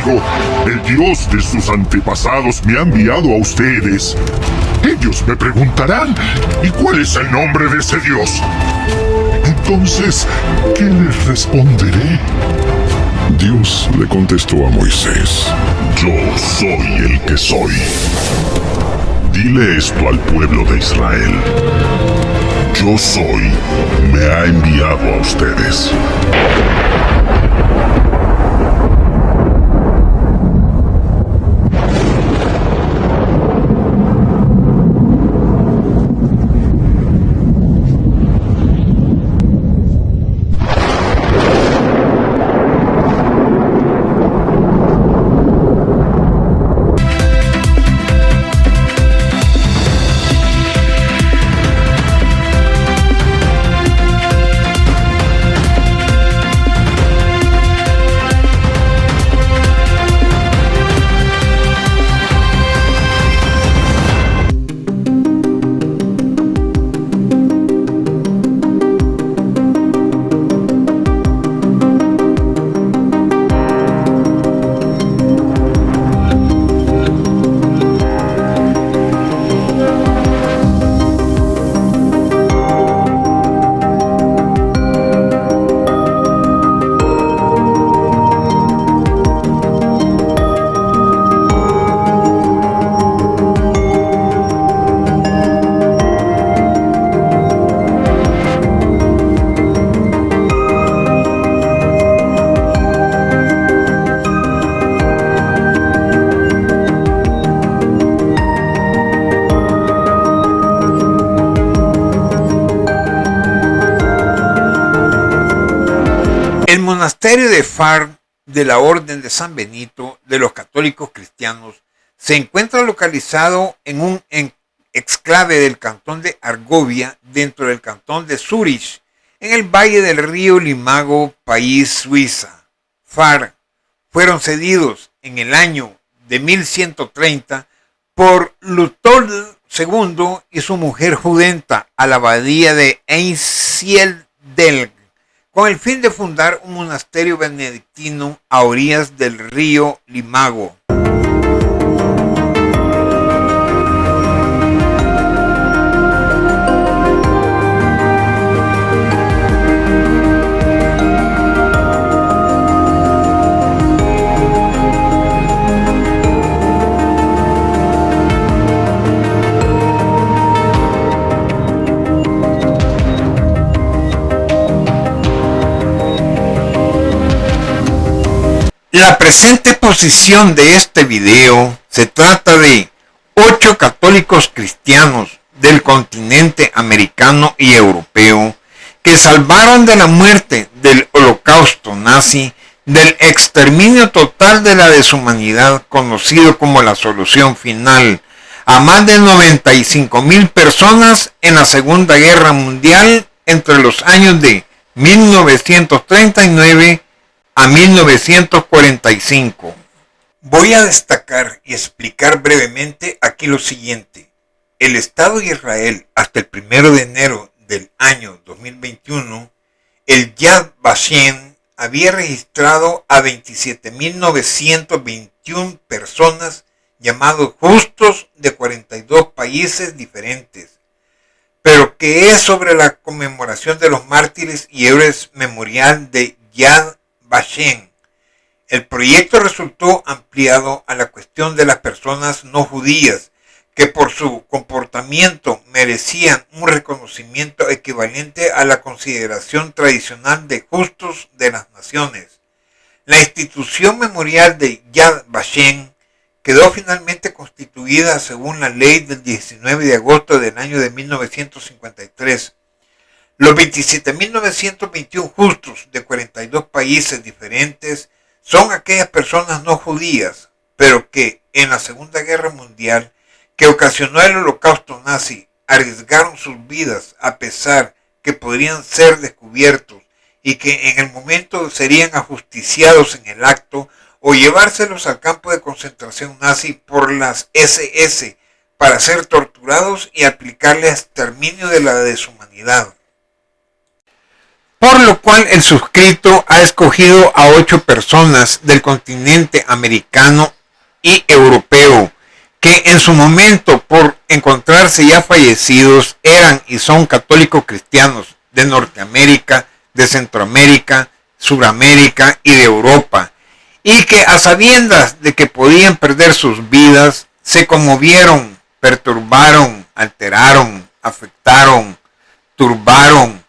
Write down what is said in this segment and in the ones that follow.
conmigo. El Dios de sus antepasados me ha enviado a ustedes. Ellos me preguntarán, ¿y cuál es el nombre de ese Dios? Entonces, ¿qué les responderé? Dios le contestó a Moisés: Yo soy el que soy. Dile esto al pueblo de Israel. Yo soy, me ha enviado a ustedes. El monasterio de Far de la Orden de San Benito de los católicos cristianos se encuentra localizado en un exclave del cantón de Argovia, dentro del cantón de Zúrich, en el valle del río Limago, país Suiza. Far fueron cedidos en el año de 1130 por Luthor II y su mujer Judenta a la abadía de Einsiedeln, con el fin de fundar un monasterio benedictino a orillas del río Limago. La presente posición de este video se trata de 8 católicos cristianos del continente americano y europeo que salvaron de la muerte del holocausto nazi, del exterminio total de la deshumanidad conocido como la solución final, a más de 95,000 personas en la Segunda Guerra Mundial entre los años de 1939 a 1945. Voy a destacar y explicar brevemente aquí lo siguiente. El Estado de Israel, hasta el 1 de enero del año 2021, el Yad Vashem había registrado a 27.921 personas llamados justos de 42 países diferentes, pero que es sobre la conmemoración de los mártires y héroes memorial de Yad Vashem. El proyecto resultó ampliado a la cuestión de las personas no judías, que por su comportamiento merecían un reconocimiento equivalente a la consideración tradicional de justos de las naciones. La institución memorial de Yad Vashem quedó finalmente constituida según la ley del 19 de agosto del año de 1953. Los 27.921 justos de 42 países diferentes son aquellas personas no judías, pero que en la Segunda Guerra Mundial, que ocasionó el holocausto nazi, arriesgaron sus vidas a pesar que podrían ser descubiertos y que en el momento serían ajusticiados en el acto o llevárselos al campo de concentración nazi por las SS para ser torturados y aplicarles exterminio de la deshumanidad. por lo cual el suscrito ha escogido a 8 personas del continente americano y europeo, que en su momento, por encontrarse ya fallecidos, eran y son católicos cristianos de Norteamérica, de Centroamérica, Suramérica y de Europa, y que a sabiendas de que podían perder sus vidas, se conmovieron, perturbaron, alteraron, afectaron, turbaron,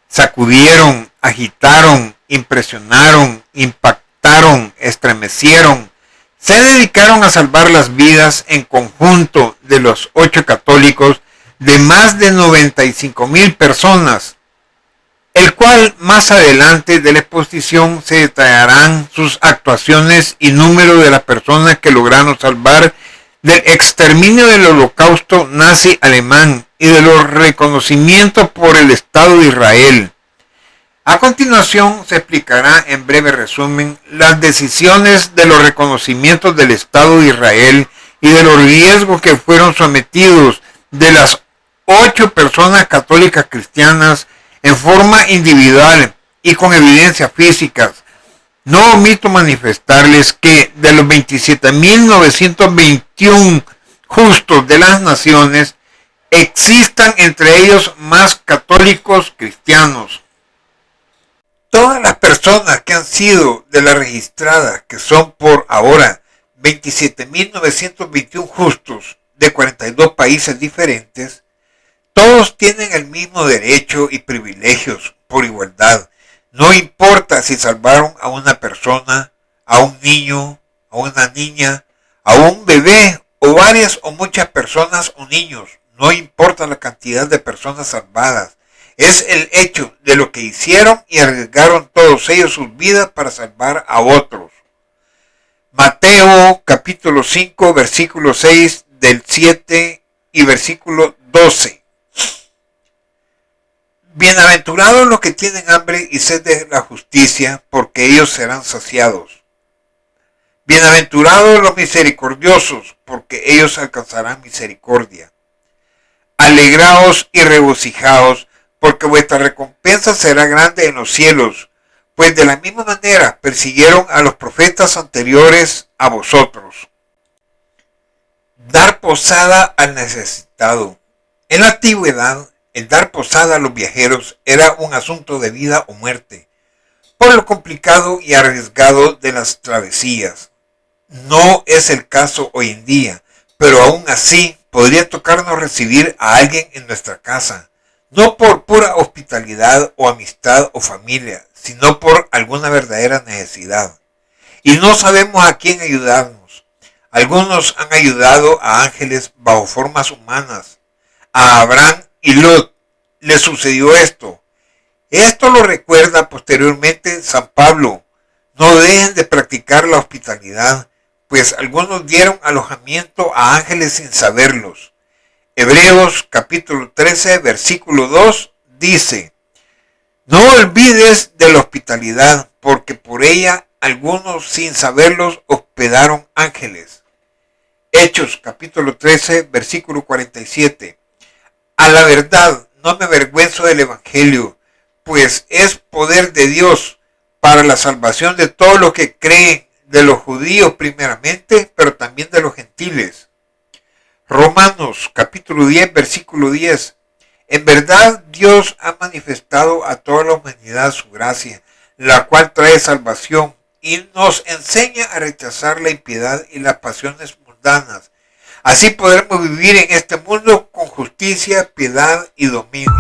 sacudieron, agitaron, impresionaron, impactaron, estremecieron, se dedicaron a salvar las vidas en conjunto de los 8 católicos de más de 95,000 personas, el cual más adelante de la exposición se detallarán sus actuaciones y número de las personas que lograron salvar del exterminio del holocausto nazi alemán y de los reconocimientos por el Estado de Israel. A continuación se explicará en breve resumen las decisiones de los reconocimientos del Estado de Israel y de los riesgos que fueron sometidos de las 8 personas católicas cristianas en forma individual y con evidencias físicas. No omito manifestarles que de los 27.921 justos de las naciones, existan entre ellos más católicos cristianos. Todas las personas que han sido de las registradas, que son por ahora 27.921 justos de 42 países diferentes, todos tienen el mismo derecho y privilegios por igualdad. No importa si salvaron a una persona, a un niño, a una niña, a un bebé o varias o muchas personas o niños. No importa la cantidad de personas salvadas. Es el hecho de lo que hicieron y arriesgaron todos ellos sus vidas para salvar a otros. Mateo capítulo 5 versículo 6 del 7 y versículo 12. Bienaventurados los que tienen hambre y sed de la justicia, porque ellos serán saciados. Bienaventurados los misericordiosos, porque ellos alcanzarán misericordia. Alegraos y regocijaos, porque vuestra recompensa será grande en los cielos, pues de la misma manera persiguieron a los profetas anteriores a vosotros. Dar posada al necesitado. En la antigüedad, el dar posada a los viajeros era un asunto de vida o muerte, por lo complicado y arriesgado de las travesías. No es el caso hoy en día, pero aún así podría tocarnos recibir a alguien en nuestra casa, no por pura hospitalidad o amistad o familia, sino por alguna verdadera necesidad. Y no sabemos a quién ayudarnos. Algunos han ayudado a ángeles bajo formas humanas. A Abraham y Lot le sucedió esto. Esto lo recuerda posteriormente San Pablo. No dejen de practicar la hospitalidad, pues algunos dieron alojamiento a ángeles sin saberlos. Hebreos capítulo 13 versículo 2 dice: no olvides de la hospitalidad, porque por ella algunos sin saberlos hospedaron ángeles. Hechos capítulo 13 versículo 47. A la verdad, no me avergüenzo del Evangelio, pues es poder de Dios para la salvación de todos los que creen, de los judíos primeramente, pero también de los gentiles. Romanos capítulo 10 versículo 10. En verdad Dios ha manifestado a toda la humanidad su gracia, la cual trae salvación y nos enseña a rechazar la impiedad y las pasiones mundanas. Así podremos vivir en este mundo con justicia, piedad y dominio.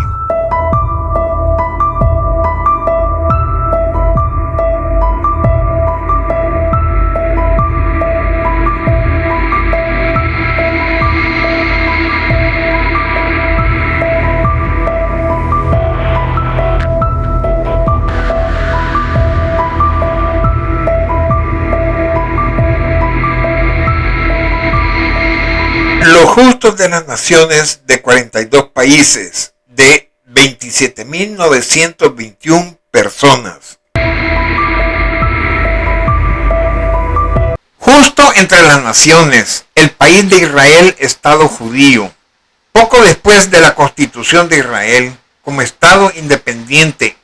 Los justos de las naciones de 42 países, de 27.921 personas. Justo entre las naciones, el país de Israel, Estado judío. Poco después de la constitución de Israel, como Estado independiente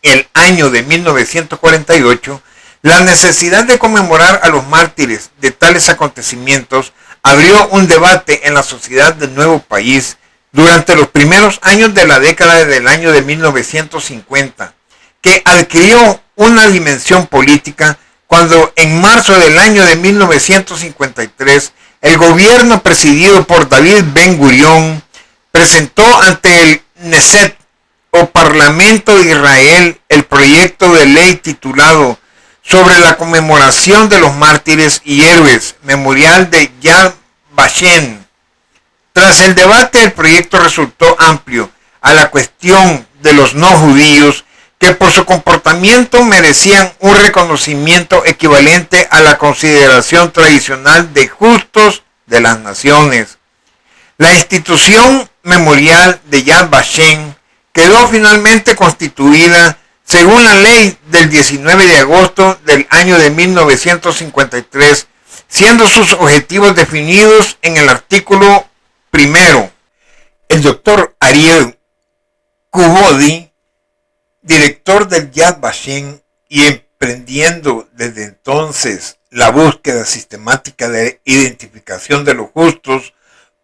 el año de 1948, la necesidad de conmemorar a los mártires de tales acontecimientos abrió un debate en la sociedad del nuevo país durante los primeros años de la década del año de 1950, que adquirió una dimensión política cuando en marzo del año de 1953 el gobierno presidido por David Ben-Gurión presentó ante el Knesset o Parlamento de Israel el proyecto de ley titulado sobre la conmemoración de los mártires y héroes, memorial de Yad Vashem. Tras el debate, el proyecto resultó amplio a la cuestión de los no judíos que por su comportamiento merecían un reconocimiento equivalente a la consideración tradicional de justos de las naciones. La institución memorial de Yad Vashem quedó finalmente constituida según la ley del 19 de agosto del año de 1953, siendo sus objetivos definidos en el artículo primero. El doctor Ariel Kubodi, director del Yad Vashem, y emprendiendo desde entonces la búsqueda sistemática de identificación de los justos,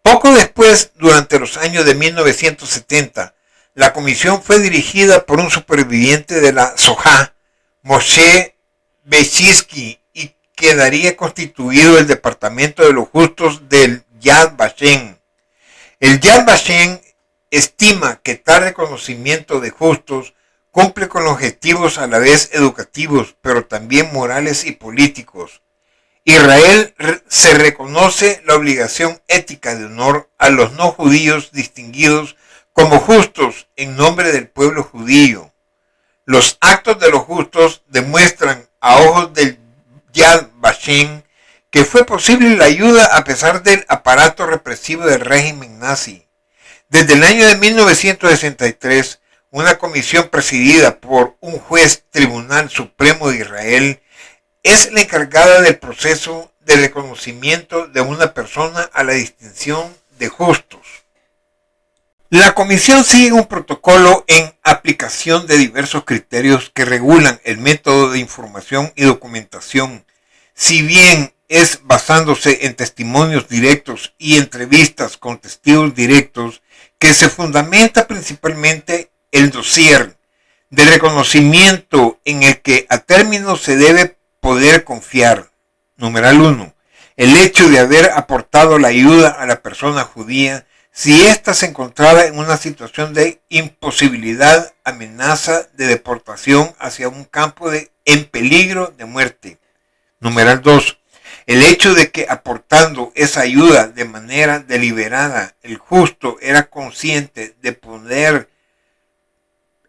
poco después, durante los años de 1970, la comisión fue dirigida por un superviviente de la Shoah, Moshe Beshinsky, y quedaría constituido el Departamento de los Justos del Yad Vashem. El Yad Vashem estima que tal reconocimiento de justos cumple con objetivos a la vez educativos, pero también morales y políticos. Israel se reconoce la obligación ética de honor a los no judíos distinguidos como justos en nombre del pueblo judío. Los actos de los justos demuestran a ojos del Yad Vashem que fue posible la ayuda a pesar del aparato represivo del régimen nazi. Desde el año de 1963, una comisión presidida por un juez Tribunal Supremo de Israel es la encargada del proceso de reconocimiento de una persona a la distinción de justos. La comisión sigue un protocolo en aplicación de diversos criterios que regulan el método de información y documentación, si bien es basándose en testimonios directos y entrevistas con testigos directos que se fundamenta principalmente el dossier de reconocimiento en el que a término se debe poder confiar. Numeral 1. El hecho de haber aportado la ayuda a la persona judía si ésta se encontraba en una situación de imposibilidad, amenaza de deportación hacia un campo en peligro de muerte. Numeral 2. El hecho de que aportando esa ayuda de manera deliberada, el justo era consciente de poner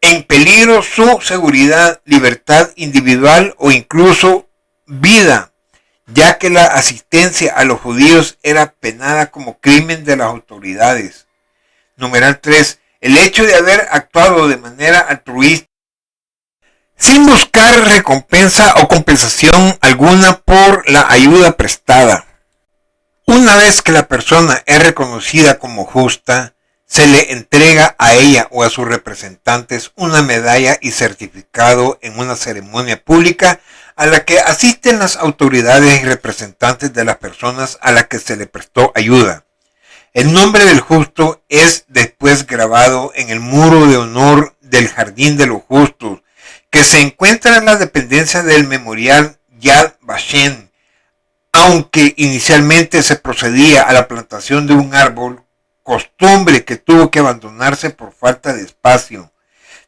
en peligro su seguridad, libertad individual o incluso vida, ya que la asistencia a los judíos era penada como crimen de las autoridades. Numeral 3. El hecho de haber actuado de manera altruista, sin buscar recompensa o compensación alguna por la ayuda prestada. Una vez que la persona es reconocida como justa, se le entrega a ella o a sus representantes una medalla y certificado en una ceremonia pública a la que asisten las autoridades y representantes de las personas a las que se le prestó ayuda. El nombre del justo es después grabado en el muro de honor del Jardín de los Justos, que se encuentra en la dependencia del memorial Yad Vashem, aunque inicialmente se procedía a la plantación de un árbol, costumbre que tuvo que abandonarse por falta de espacio.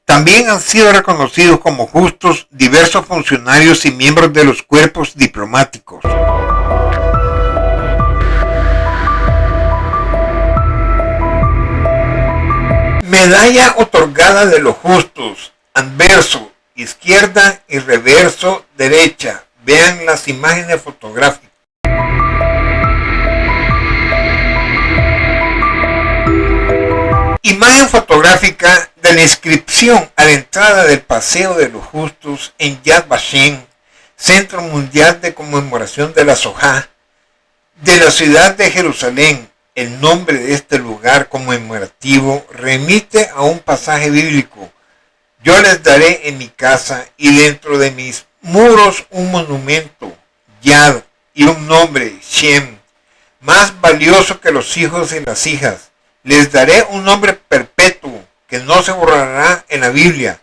También han sido reconocidos como justos diversos funcionarios y miembros de los cuerpos diplomáticos. Medalla otorgada de los justos, anverso, izquierda y reverso derecha. Vean las imágenes fotográficas. Imagen fotográfica de la inscripción a la entrada del Paseo de los Justos en Yad Vashem, Centro Mundial de Conmemoración de la Shoah, de la ciudad de Jerusalén. El nombre de este lugar conmemorativo remite a un pasaje bíblico, Yo les daré en mi casa y dentro de mis muros un monumento, Yad, y un nombre, Shem, más valioso que los hijos y las hijas. Les daré un nombre perpetuo que no se borrará en la Biblia.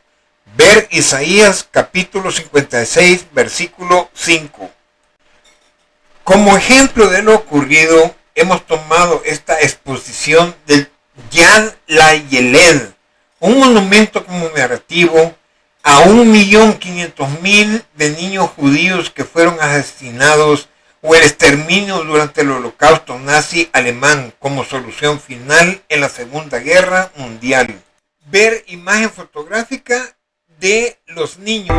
Ver Isaías capítulo 56, versículo 5. Como ejemplo de lo ocurrido, hemos tomado esta exposición del Yad LaYeled, un monumento conmemorativo a 1.500.000 de niños judíos que fueron asesinados o el exterminio durante el Holocausto nazi alemán como solución final en la Segunda Guerra Mundial. Ver imagen fotográfica de los niños.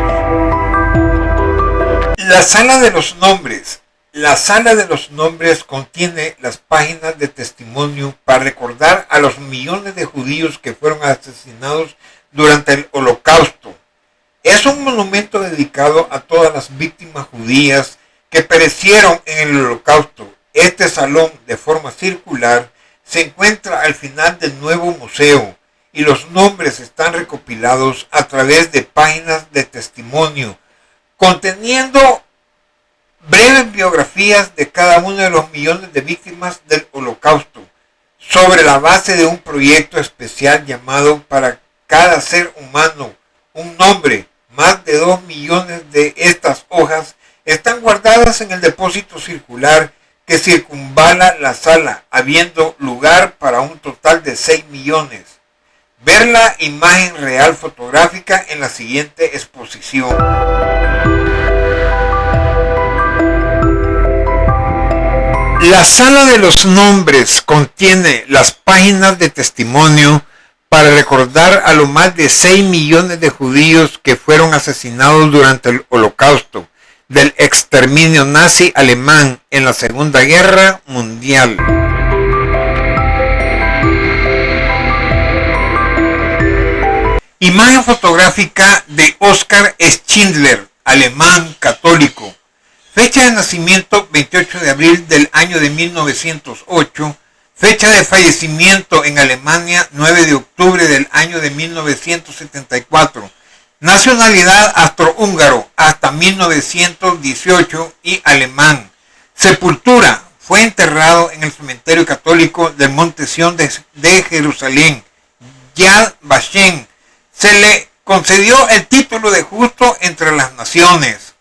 La sala de los nombres. La sala de los nombres contiene las páginas de testimonio para recordar a los millones de judíos que fueron asesinados durante el Holocausto. Es un monumento dedicado a todas las víctimas judías que perecieron en el Holocausto. Este salón, de forma circular, se encuentra al final del nuevo museo y los nombres están recopilados a través de páginas de testimonio, conteniendo breves biografías de cada uno de los millones de víctimas del Holocausto, sobre la base de un proyecto especial llamado para cada ser humano un nombre. Más de 2 millones de estas hojas están guardadas en el depósito circular que circunvala la sala, habiendo lugar para un total de 6 millones. Ver la imagen real fotográfica en la siguiente exposición. La sala de los nombres contiene las páginas de testimonio para recordar a los más de 6 millones de judíos que fueron asesinados durante el Holocausto del exterminio nazi alemán en la Segunda Guerra Mundial. Imagen fotográfica de Oskar Schindler, alemán católico. Fecha de nacimiento 28 de abril del año de 1908. Fecha de fallecimiento en Alemania 9 de octubre del año de 1974. Nacionalidad austrohúngaro hasta 1918 y alemán. Sepultura. Fue enterrado en el cementerio católico del Monte Sión de Jerusalén. Yad Vashem. Se le concedió el título de justo entre las naciones.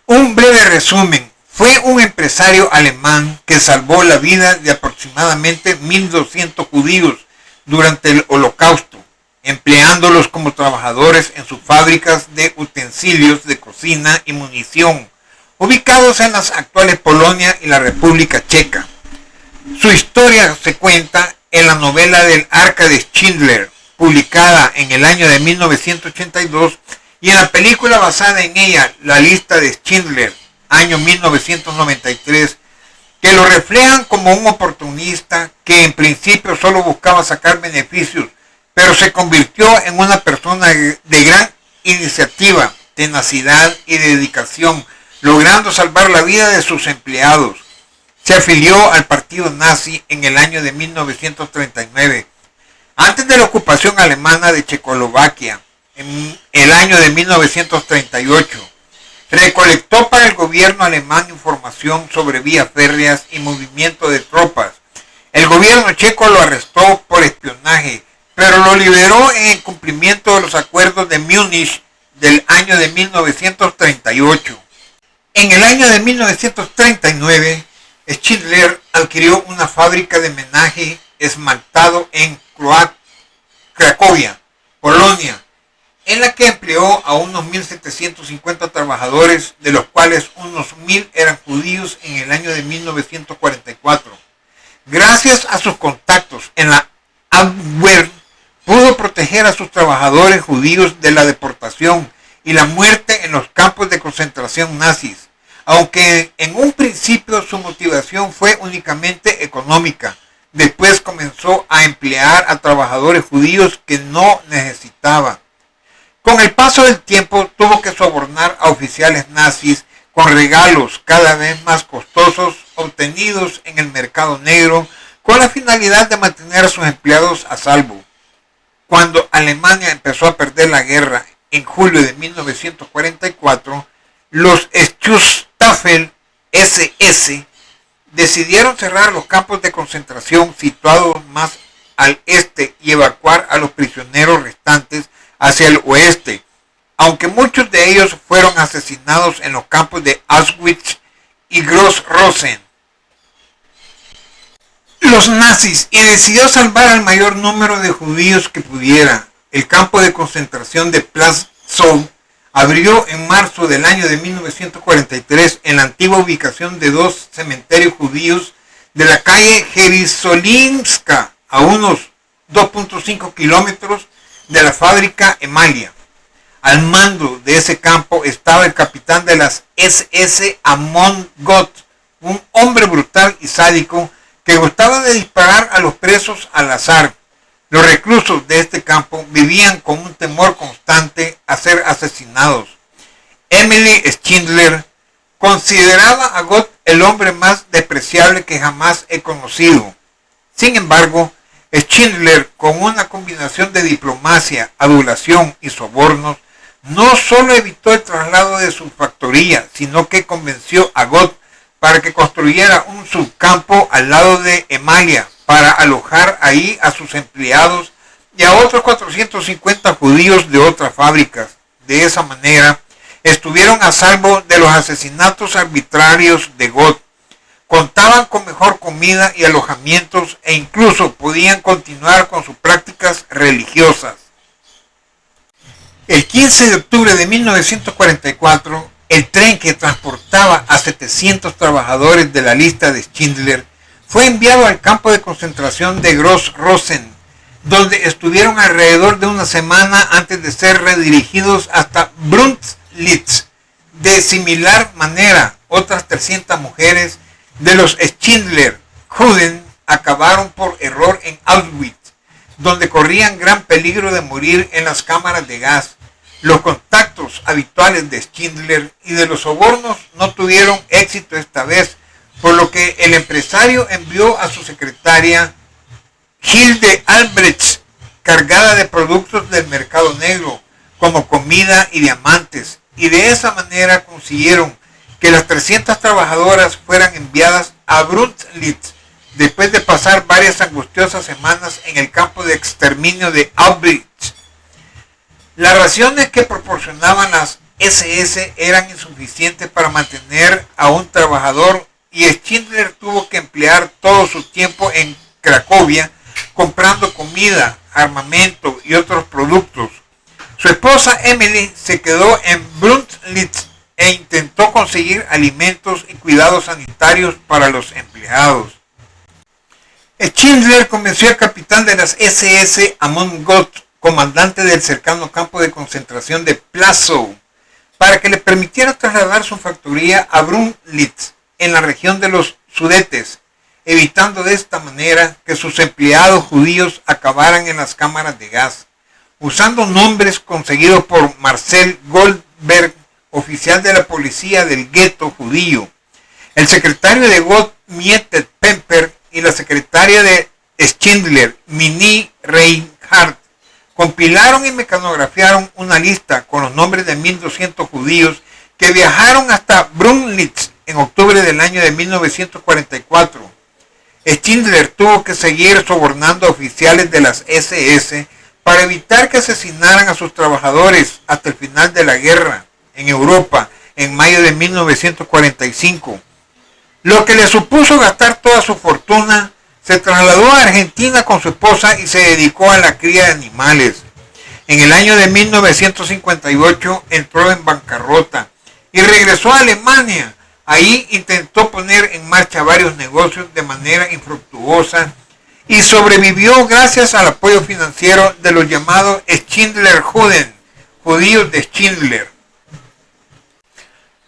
Un breve resumen. Fue un empresario alemán que salvó la vida de aproximadamente 1.200 judíos durante el Holocausto, empleándolos como trabajadores en sus fábricas de utensilios de cocina y munición, ubicados en las actuales Polonia y la República Checa. Su historia se cuenta en la novela del Arca de Schindler, publicada en el año de 1982, y en la película basada en ella, La lista de Schindler, año 1993, que lo reflejan como un oportunista que en principio solo buscaba sacar beneficios, pero se convirtió en una persona de gran iniciativa, tenacidad y dedicación, logrando salvar la vida de sus empleados. Se afilió al partido nazi en el año de 1939, antes de la ocupación alemana de Checoslovaquia, en el año de 1938. Recolectó para el gobierno alemán información sobre vías férreas y movimiento de tropas. El gobierno checo lo arrestó por espionaje, pero lo liberó en cumplimiento de los acuerdos de Múnich del año de 1938. En el año de 1939, Schindler adquirió una fábrica de menaje esmaltado en Cracovia, Polonia, en la que empleó a unos 1.750 trabajadores, de los cuales unos 1.000 eran judíos en el año de 1944. Gracias a sus contactos en la Abwehr, pudo proteger a sus trabajadores judíos de la deportación y la muerte en los campos de concentración nazis, aunque en un principio su motivación fue únicamente económica. Después comenzó a emplear a trabajadores judíos que no necesitaba. Con el paso del tiempo tuvo que sobornar a oficiales nazis con regalos cada vez más costosos obtenidos en el mercado negro con la finalidad de mantener a sus empleados a salvo. Cuando Alemania empezó a perder la guerra en julio de 1944, los Schutzstaffel SS decidieron cerrar los campos de concentración situados más al este y evacuar a los prisioneros restantes hacia el oeste, aunque muchos de ellos fueron asesinados en los campos de Auschwitz y Gross-Rosen. Los nazis, y decidió salvar al mayor número de judíos que pudiera. El campo de concentración de Plaszow abrió en marzo del año de 1943 en la antigua ubicación de dos cementerios judíos de la calle Jerozolimska, a unos 2.5 kilómetros de la fábrica Emalia. Al mando de ese campo estaba el capitán de las SS Amon Gott, un hombre brutal y sádico que gustaba de disparar a los presos al azar. Los reclusos de este campo vivían con un temor constante a ser asesinados. Emily Schindler consideraba a Gott el hombre más despreciable que jamás he conocido. Sin embargo, Schindler, con una combinación de diplomacia, adulación y sobornos, no solo evitó el traslado de su factoría, sino que convenció a Gott para que construyera un subcampo al lado de Emalia para alojar ahí a sus empleados y a otros 450 judíos de otras fábricas. De esa manera, estuvieron a salvo de los asesinatos arbitrarios de Gott. Contaban con mejor comida y alojamientos e incluso podían continuar con sus prácticas religiosas. El 15 de octubre de 1944, el tren que transportaba a 700 trabajadores de la lista de Schindler fue enviado al campo de concentración de Gross-Rosen, donde estuvieron alrededor de una semana antes de ser redirigidos hasta Bruntlitz. De similar manera, otras 300 mujeres de los Schindler Juden acabaron por error en Auschwitz, donde corrían gran peligro de morir en las cámaras de gas. Los contactos habituales de Schindler y de los sobornos no tuvieron éxito esta vez, por lo que el empresario envió a su secretaria Hilde Albrecht, cargada de productos del mercado negro, como comida y diamantes, y de esa manera consiguieron que las 300 trabajadoras fueran enviadas a Bruntlitz, después de pasar varias angustiosas semanas en el campo de exterminio de Auschwitz. Las raciones que proporcionaban las SS eran insuficientes para mantener a un trabajador y Schindler tuvo que emplear todo su tiempo en Cracovia comprando comida, armamento y otros productos. Su esposa Emily se quedó en Bruntlitz e intentó conseguir alimentos y cuidados sanitarios para los empleados. Schindler convenció al capitán de las SS Amon Gott, comandante del cercano campo de concentración de Plaszow, para que le permitiera trasladar su factoría a Bruntlitz, en la región de los Sudetes, evitando de esta manera que sus empleados judíos acabaran en las cámaras de gas. Usando nombres conseguidos por Marcel Goldberg, oficial de la policía del gueto judío, el secretario de Gott, Mieter Pemper, y la secretaria de Schindler, Minnie Reinhardt, compilaron y mecanografiaron una lista con los nombres de 1.200 judíos que viajaron hasta Bruntlitz en octubre del año de 1944. Schindler tuvo que seguir sobornando a oficiales de las SS para evitar que asesinaran a sus trabajadores hasta el final de la guerra en Europa en mayo de 1945. Lo que le supuso gastar toda su fortuna. Se trasladó a Argentina con su esposa y se dedicó a la cría de animales. En el año de 1958 entró en bancarrota y regresó a Alemania. Ahí intentó poner en marcha varios negocios de manera infructuosa y sobrevivió gracias al apoyo financiero de los llamados Schindler-Juden, judíos de Schindler.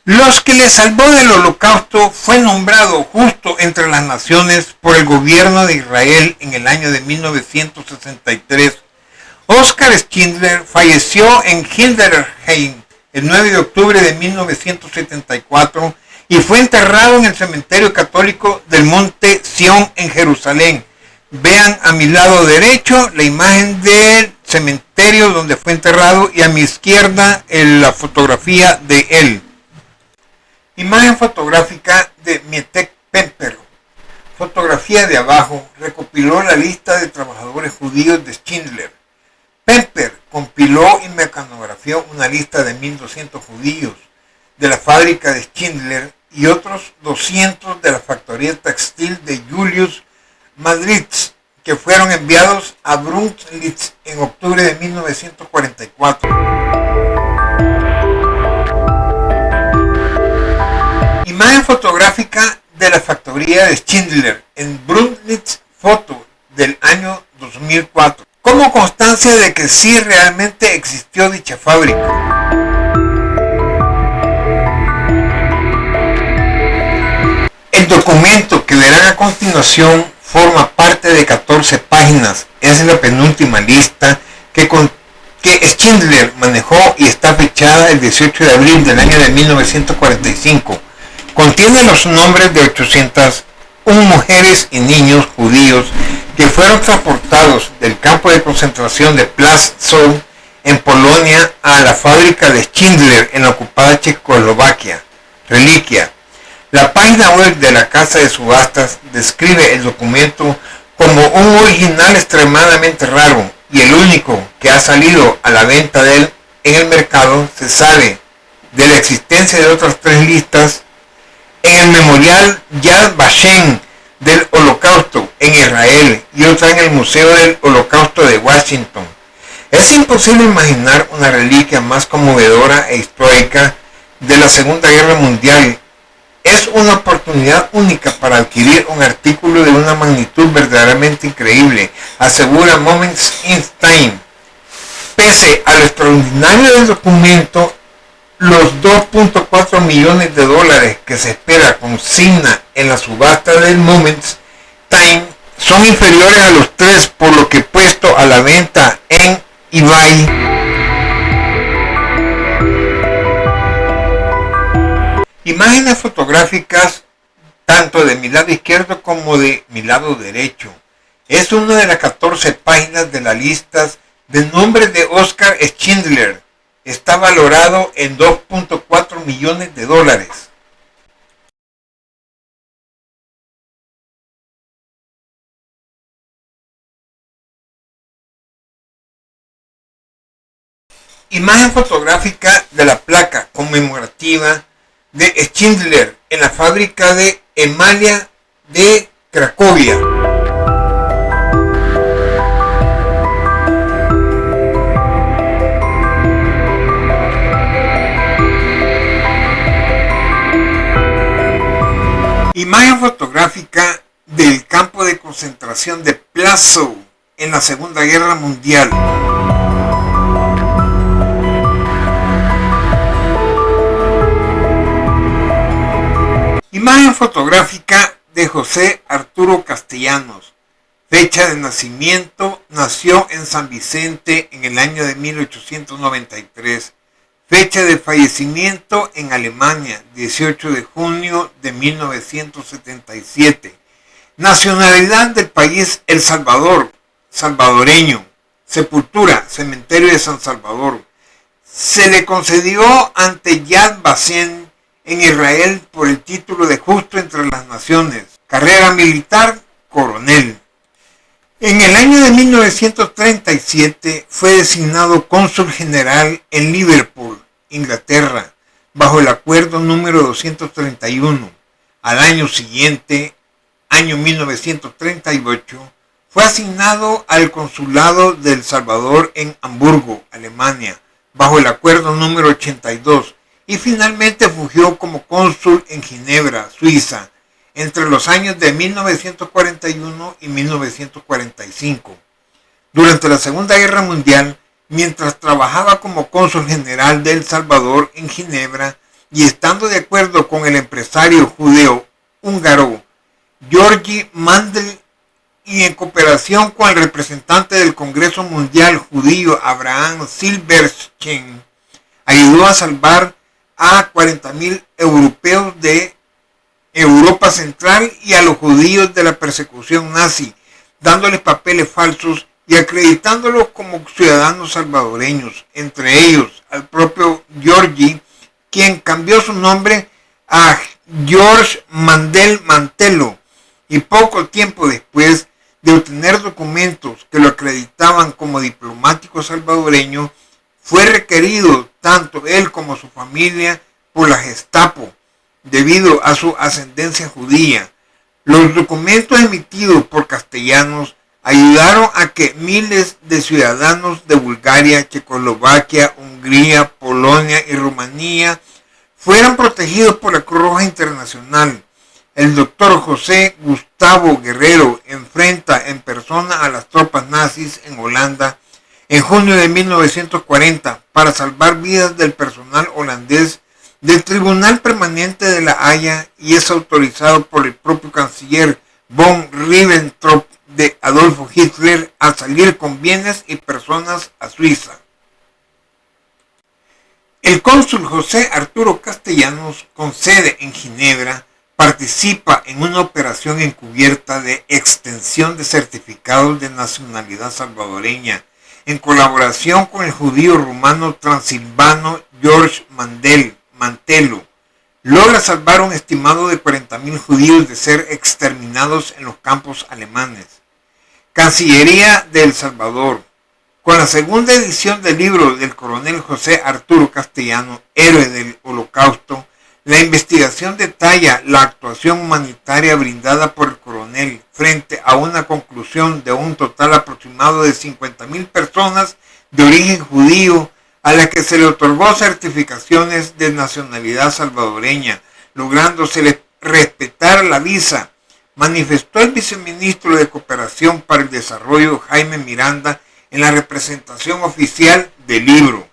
Los que le salvó del holocausto fue nombrado justo entre las naciones por el gobierno de Israel en el año de 1963. Oskar Schindler falleció en Hildesheim el 9 de octubre de 1974 y fue enterrado en el cementerio católico del Monte Sión en Jerusalén, Vean a mi lado derecho la imagen del cementerio donde fue enterrado y a mi izquierda la fotografía de él. Imagen fotográfica de Mietek Pemper. Fotografía de abajo recopiló la lista de trabajadores judíos de Schindler. Pemper compiló y mecanografió una lista de 1.200 judíos de la fábrica de Schindler y otros 200 de la factoría textil de Julius Madritz, que fueron enviados a Brunswick en octubre de 1944. Imagen fotográfica de la factoría de Schindler en Brunswick, foto del año 2004, como constancia de que sí realmente existió dicha fábrica. El documento que verán a continuación forma parte de 14 páginas. Es la penúltima lista que Schindler manejó y está fechada el 18 de abril del año de 1945. Contiene los nombres de 801 mujeres y niños judíos que fueron transportados del campo de concentración de Plaszow en Polonia a la fábrica de Schindler en la ocupada Checoslovaquia. Reliquia. La página web de la casa de subastas describe el documento como un original extremadamente raro y el único que ha salido a la venta de él en el mercado. Se sabe de la existencia de otras 3 listas en el memorial Yad Vashem del Holocausto en Israel y otra en el Museo del Holocausto de Washington. Es imposible imaginar una reliquia más conmovedora e histórica de la Segunda Guerra Mundial. Es una oportunidad única para adquirir un artículo de una magnitud verdaderamente increíble, asegura Moments in Time. Pese a lo extraordinario del documento, los 2.4 millones de dólares que se espera consigna en la subasta del Moments Time son inferiores a los 3, por lo que puesto a la venta en eBay. Imágenes fotográficas tanto de mi lado izquierdo como de mi lado derecho. Es una de las 14 páginas de la lista de nombres de Oscar Schindler. Está valorado en 2.4 millones de dólares. Imagen fotográfica de la placa conmemorativa de Schindler en la fábrica de Emalia de Cracovia. Imagen fotográfica del campo de concentración de Plaszow en la Segunda Guerra Mundial. Imagen fotográfica de José Arturo Castellanos. Fecha de nacimiento: nació en San Vicente en el año de 1893. Fecha de fallecimiento en Alemania, 18 de junio de 1977. Nacionalidad del país: El Salvador, salvadoreño. Sepultura: Cementerio de San Salvador. Se le concedió ante Yad Vashem en Israel por el título de Justo entre las Naciones. Carrera militar: coronel. En el año de 1937 fue designado cónsul general en Liverpool, Inglaterra, bajo el acuerdo número 231. Al año siguiente, año 1938, fue asignado al consulado de El Salvador en Hamburgo, Alemania, bajo el acuerdo número 82, y finalmente fungió como cónsul en Ginebra, Suiza, entre los años de 1941 y 1945. Durante la Segunda Guerra Mundial, mientras trabajaba como cónsul general de El Salvador en Ginebra y estando de acuerdo con el empresario judeo húngaro Georgi Mandel y en cooperación con el representante del Congreso Mundial Judío Abraham Silberstein, ayudó a salvar a 40.000 europeos de Europa Central y a los judíos de la persecución nazi dándoles papeles falsos y acreditándolos como ciudadanos salvadoreños, entre ellos al propio Giorgi, quien cambió su nombre a George Mandel Mantelo, y poco tiempo después de obtener documentos que lo acreditaban como diplomático salvadoreño, fue requerido tanto él como su familia por la Gestapo, debido a su ascendencia judía. Los documentos emitidos por castellanos ayudaron a que miles de ciudadanos de Bulgaria, Checoslovaquia, Hungría, Polonia y Rumanía fueran protegidos por la Cruz Roja Internacional. El doctor José Gustavo Guerrero enfrenta en persona a las tropas nazis en Holanda en junio de 1940 para salvar vidas del personal holandés del Tribunal Permanente de La Haya, y es autorizado por el propio canciller von Ribbentrop de Adolfo Hitler a salir con bienes y personas a Suiza. El cónsul José Arturo Castellanos, con sede en Ginebra, participa en una operación encubierta de extensión de certificados de nacionalidad salvadoreña, en colaboración con el judío rumano transilvano George Mantelo. Logra salvar un estimado de 40.000 judíos de ser exterminados en los campos alemanes. Cancillería de El Salvador. Con la segunda edición del libro del coronel José Arturo Castellano, Héroe del Holocausto, la investigación detalla la actuación humanitaria brindada por el coronel frente a una conclusión de un total aproximado de 50.000 personas de origen judío a las que se le otorgó certificaciones de nacionalidad salvadoreña, lográndose respetar la visa, manifestó el viceministro de Cooperación para el Desarrollo Jaime Miranda en la representación oficial del libro.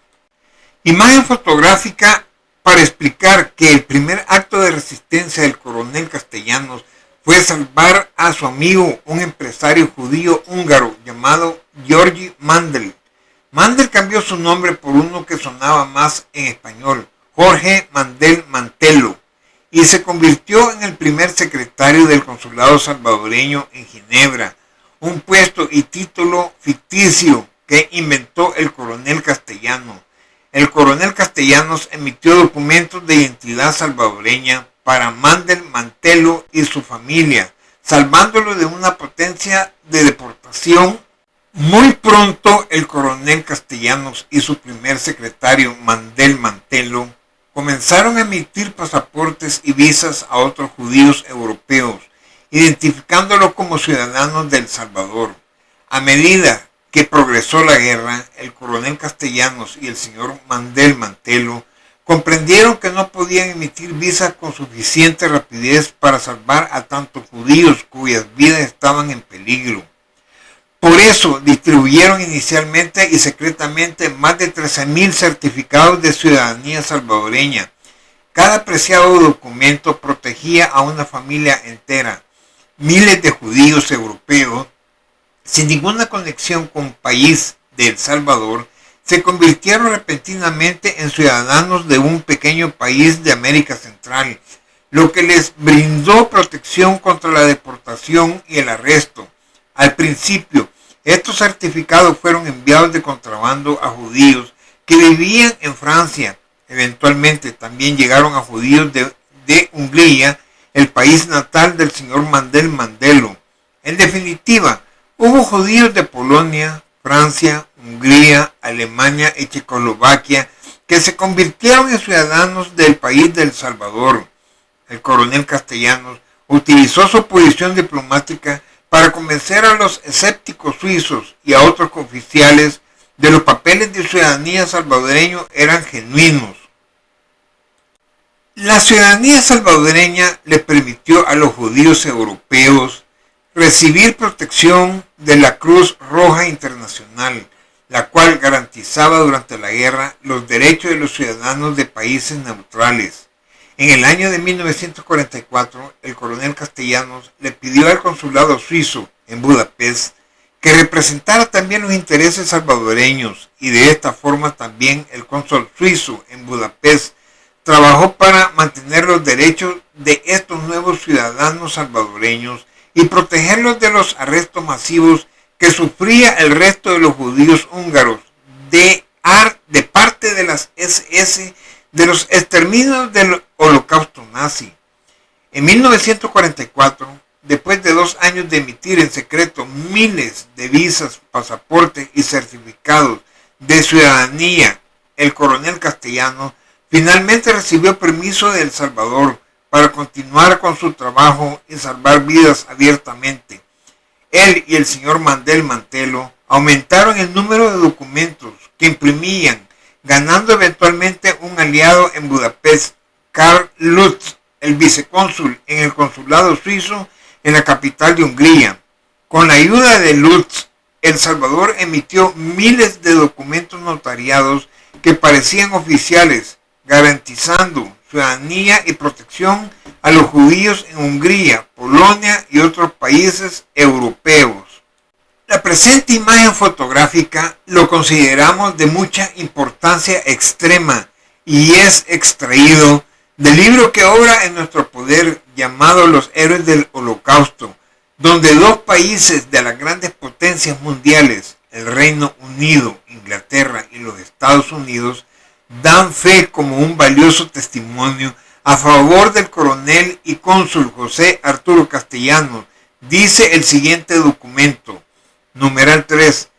Imagen fotográfica para explicar que el primer acto de resistencia del coronel Castellanos fue salvar a su amigo, un empresario judío húngaro llamado Georgi Mandel. Mandel cambió su nombre por uno que sonaba más en español, Jorge Mandel Mantelo, y se convirtió en el primer secretario del consulado salvadoreño en Ginebra, un puesto y título ficticio que inventó el coronel Castellano. El coronel Castellanos emitió documentos de identidad salvadoreña para Mandel Mantelo y su familia, salvándolo de una potencia de deportación. Muy pronto el coronel Castellanos y su primer secretario Mandel Mantelo comenzaron a emitir pasaportes y visas a otros judíos europeos, identificándolos como ciudadanos de El Salvador. A medida que progresó la guerra, el coronel Castellanos y el señor Mandel Mantelo comprendieron que no podían emitir visas con suficiente rapidez para salvar a tantos judíos cuyas vidas estaban en peligro. Por eso distribuyeron inicialmente y secretamente más de 13.000 certificados de ciudadanía salvadoreña. Cada preciado documento protegía a una familia entera. Miles de judíos europeos, sin ninguna conexión con país de El Salvador, se convirtieron repentinamente en ciudadanos de un pequeño país de América Central, lo que les brindó protección contra la deportación y el arresto. Al principio, estos certificados fueron enviados de contrabando a judíos que vivían en Francia. Eventualmente también llegaron a judíos de Hungría, el país natal del señor Mandel Mantelo. En definitiva, hubo judíos de Polonia, Francia, Hungría, Alemania y Checoslovaquia que se convirtieron en ciudadanos del país de El Salvador. El coronel Castellanos utilizó su posición diplomática para convencer a los escépticos suizos y a otros oficiales de los papeles de ciudadanía salvadoreño eran genuinos. La ciudadanía salvadoreña le permitió a los judíos europeos recibir protección de la Cruz Roja Internacional, la cual garantizaba durante la guerra los derechos de los ciudadanos de países neutrales. En el año de 1944, el coronel Castellanos le pidió al consulado suizo en Budapest que representara también los intereses salvadoreños, y de esta forma también el cónsul suizo en Budapest trabajó para mantener los derechos de estos nuevos ciudadanos salvadoreños y protegerlos de los arrestos masivos que sufría el resto de los judíos húngaros de parte de las SS de los exterminios del Holocausto nazi. En 1944, después de 2 años de emitir en secreto miles de visas, pasaportes y certificados de ciudadanía, el coronel Castellanos finalmente recibió permiso de El Salvador para continuar con su trabajo y salvar vidas abiertamente. Él y el señor Mandel Mantelo aumentaron el número de documentos que imprimían, ganando eventualmente un aliado en Budapest, Karl Lutz, el vicecónsul en el consulado suizo en la capital de Hungría. Con la ayuda de Lutz, El Salvador emitió miles de documentos notariados que parecían oficiales, garantizando ciudadanía y protección a los judíos en Hungría, Polonia y otros países europeos. La presente imagen fotográfica lo consideramos de mucha importancia extrema y es extraído del libro que obra en nuestro poder llamado Los Héroes del Holocausto, donde 2 países de las grandes potencias mundiales, el Reino Unido, Inglaterra y los Estados Unidos, dan fe como un valioso testimonio a favor del coronel y cónsul José Arturo Castellanos. Dice el siguiente documento, numeral 3.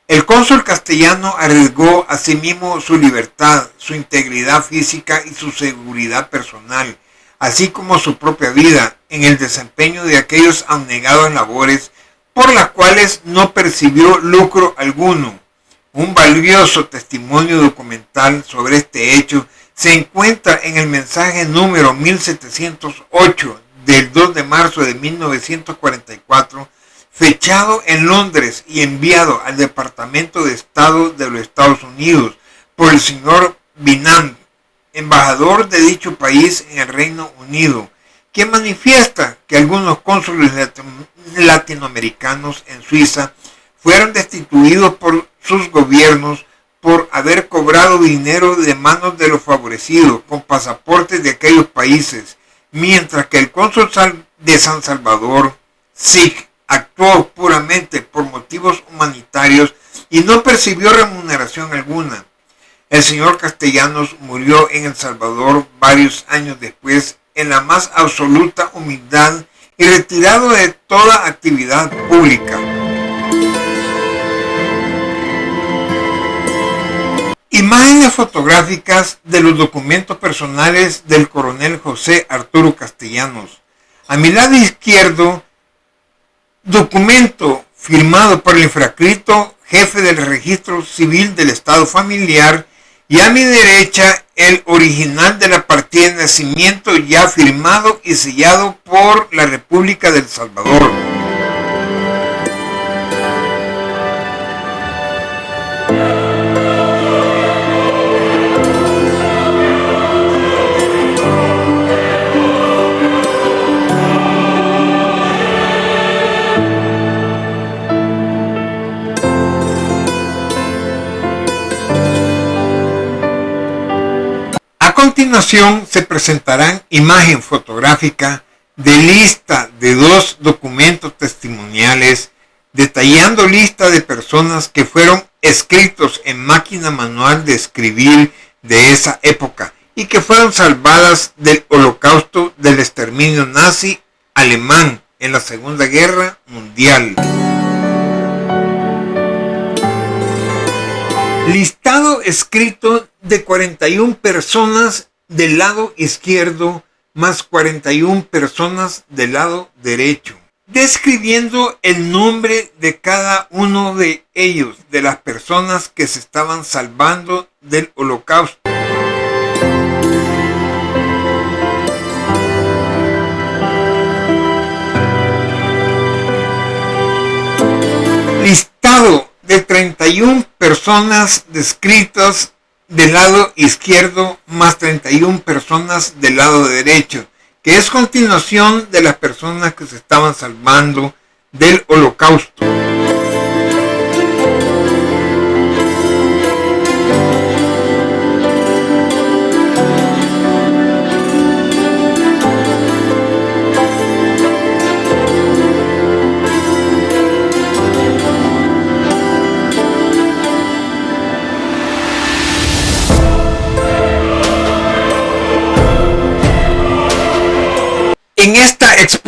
El cónsul Castellano arriesgó a sí mismo su libertad, su integridad física y su seguridad personal, así como su propia vida, en el desempeño de aquellas abnegadas labores por las cuales no percibió lucro alguno. Un valioso testimonio documental sobre este hecho se encuentra en el mensaje número 1708 del 2 de marzo de 1944, fechado en Londres y enviado al Departamento de Estado de los Estados Unidos por el señor Bingham, embajador de dicho país en el Reino Unido, que manifiesta que algunos cónsules latinoamericanos en Suiza fueron destituidos por sus gobiernos por haber cobrado dinero de manos de los favorecidos con pasaportes de aquellos países, mientras que el cónsul de San Salvador, SIG, actuó puramente por motivos humanitarios y no percibió remuneración alguna. El señor Castellanos murió en El Salvador varios años después en la más absoluta humildad y retirado de toda actividad pública. Imágenes fotográficas de los documentos personales del coronel José Arturo Castellanos. A mi lado izquierdo, documento firmado por el infrascrito jefe del registro civil del estado familiar, y a mi derecha el original de la partida de nacimiento ya firmado y sellado por la República del Salvador. A continuación se presentarán imagen fotográfica de lista de 2 documentos testimoniales detallando lista de personas que fueron escritos en máquina manual de escribir de esa época y que fueron salvadas del holocausto del exterminio nazi alemán en la Segunda Guerra Mundial. Listado escrito de 41 personas del lado izquierdo más 41 personas del lado derecho, describiendo el nombre de cada uno de ellos, de las personas que se estaban salvando del holocausto. Listado de 31 personas descritas del lado izquierdo más 31 personas del lado derecho, que es continuación de las personas que se estaban salvando del holocausto.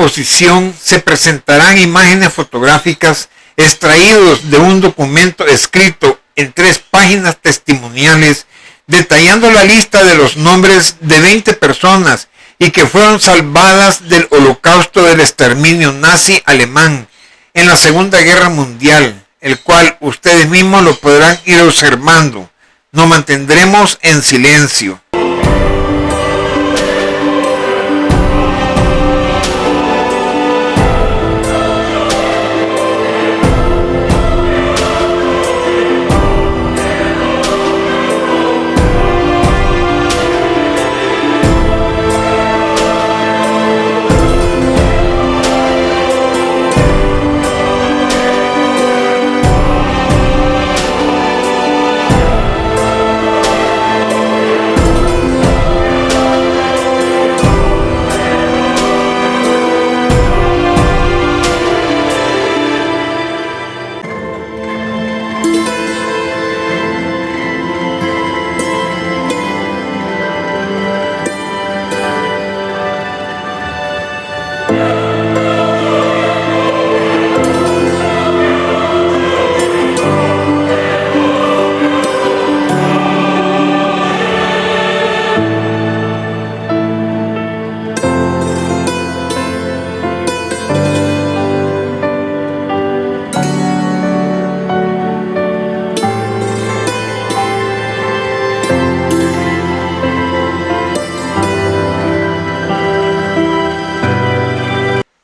exposición se presentarán imágenes fotográficas extraídos de un documento escrito en 3 páginas testimoniales detallando la lista de los nombres de 20 personas y que fueron salvadas del holocausto del exterminio nazi alemán en la Segunda Guerra Mundial, el cual ustedes mismos lo podrán ir observando. Nos mantendremos en silencio.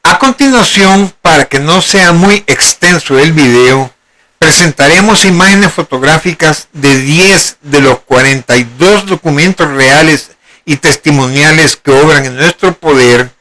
A continuación, para que no sea muy extenso el video, presentaremos imágenes fotográficas de 10 de los 42 documentos reales y testimoniales que obran en nuestro poder,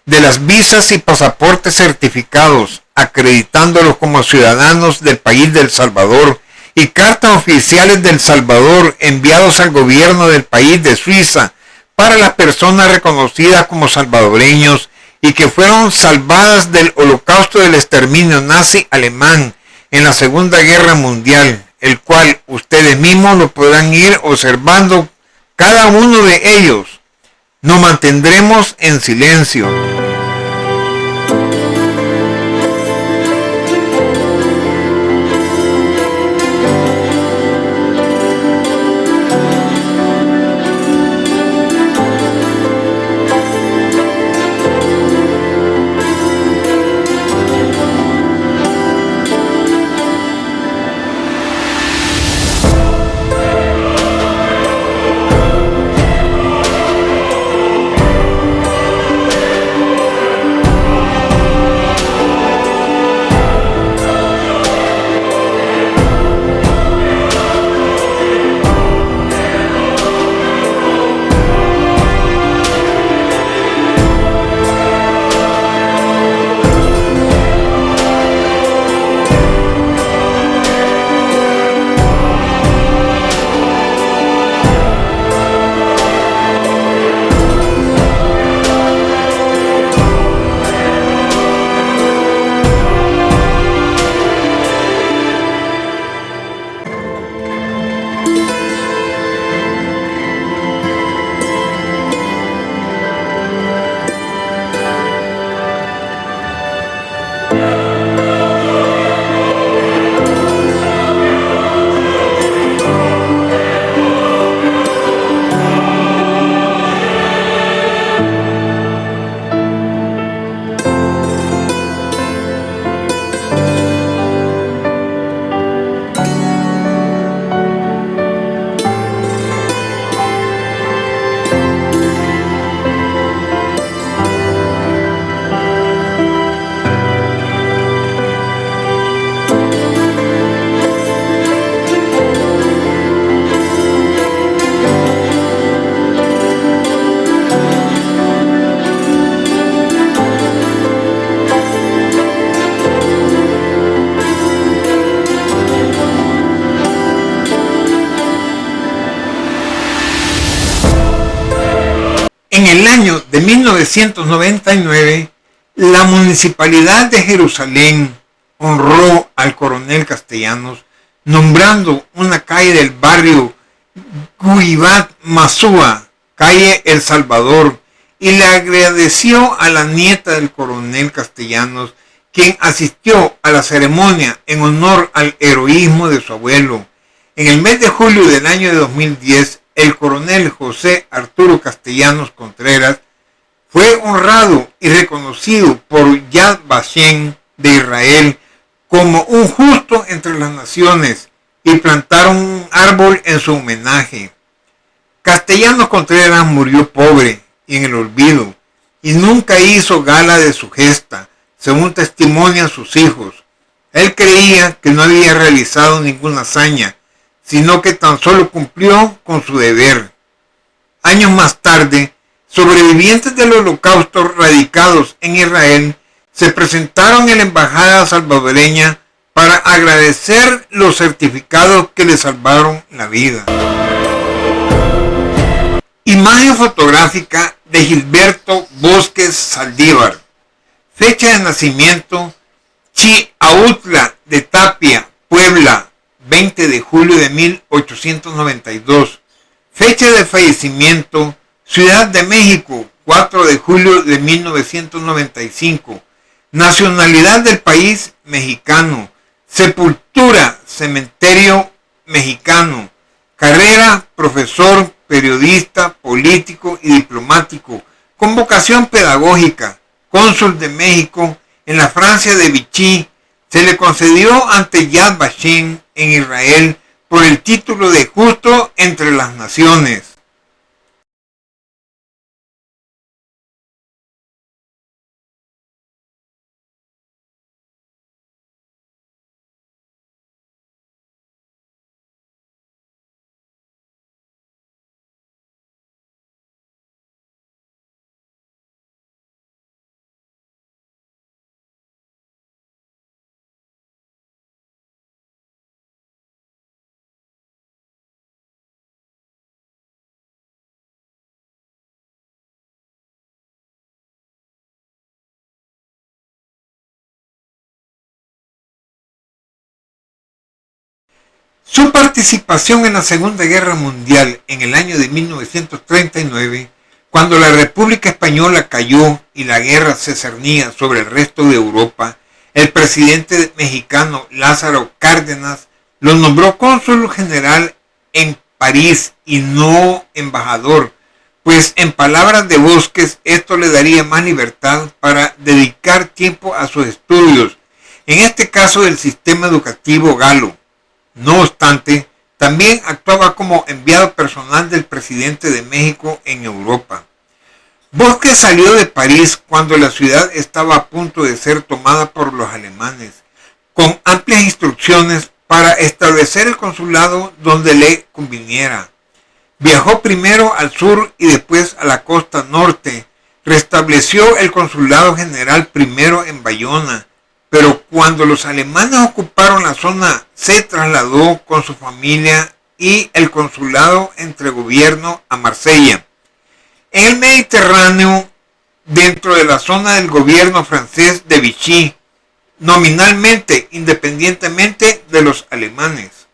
de las visas y pasaportes certificados, acreditándolos como ciudadanos del país de El Salvador, y cartas oficiales de El Salvador enviados al gobierno del país de Suiza para las personas reconocidas como salvadoreños y que fueron salvadas del holocausto del exterminio nazi alemán en la Segunda Guerra Mundial, el cual ustedes mismos lo podrán ir observando cada uno de ellos. Nos mantendremos en silencio. En el año de 1999, la Municipalidad de Jerusalén honró al coronel Castellanos, nombrando una calle del barrio Guibat Masúa, calle El Salvador, y le agradeció a la nieta del coronel Castellanos, quien asistió a la ceremonia en honor al heroísmo de su abuelo. En el mes de julio del año de 2010, el coronel José Arturo Castellanos Contreras fue honrado y reconocido por Yad Vashem de Israel como un justo entre las naciones y plantaron un árbol en su homenaje. Castellanos Contreras murió pobre y en el olvido y nunca hizo gala de su gesta, según testimonian sus hijos. Él creía que no había realizado ninguna hazaña, sino que tan solo cumplió con su deber. Años más tarde, sobrevivientes del Holocausto radicados en Israel se presentaron en la embajada salvadoreña para agradecer los certificados que le salvaron la vida. Imagen fotográfica de Gilberto Bosques Saldívar. Fecha de nacimiento: Chiautla de Tapia, Puebla, 20 de julio de 1892. Fecha de fallecimiento: Ciudad de México, 4 de julio de 1995. Nacionalidad del país: mexicano. Sepultura: cementerio mexicano. Carrera: profesor, periodista, político y diplomático, con vocación pedagógica. Cónsul de México en la Francia de Vichy. Se le concedió ante Yad Vashem en Israel por el título de Justo entre las Naciones. Su participación en la Segunda Guerra Mundial en el año de 1939, cuando la República Española cayó y la guerra se cernía sobre el resto de Europa, el presidente mexicano Lázaro Cárdenas lo nombró cónsul general en París y no embajador, pues en palabras de Bosques esto le daría más libertad para dedicar tiempo a sus estudios, en este caso del sistema educativo galo. No obstante, también actuaba como enviado personal del presidente de México en Europa. Bosques salió de París cuando la ciudad estaba a punto de ser tomada por los alemanes, con amplias instrucciones para establecer el consulado donde le conviniera. Viajó primero al sur y después a la costa norte. Restableció el consulado general primero en Bayona, pero cuando los alemanes ocuparon la zona, se trasladó con su familia y el consulado entre gobierno a Marsella. En el Mediterráneo, dentro de la zona del gobierno francés de Vichy, nominalmente independientemente de los alemanes.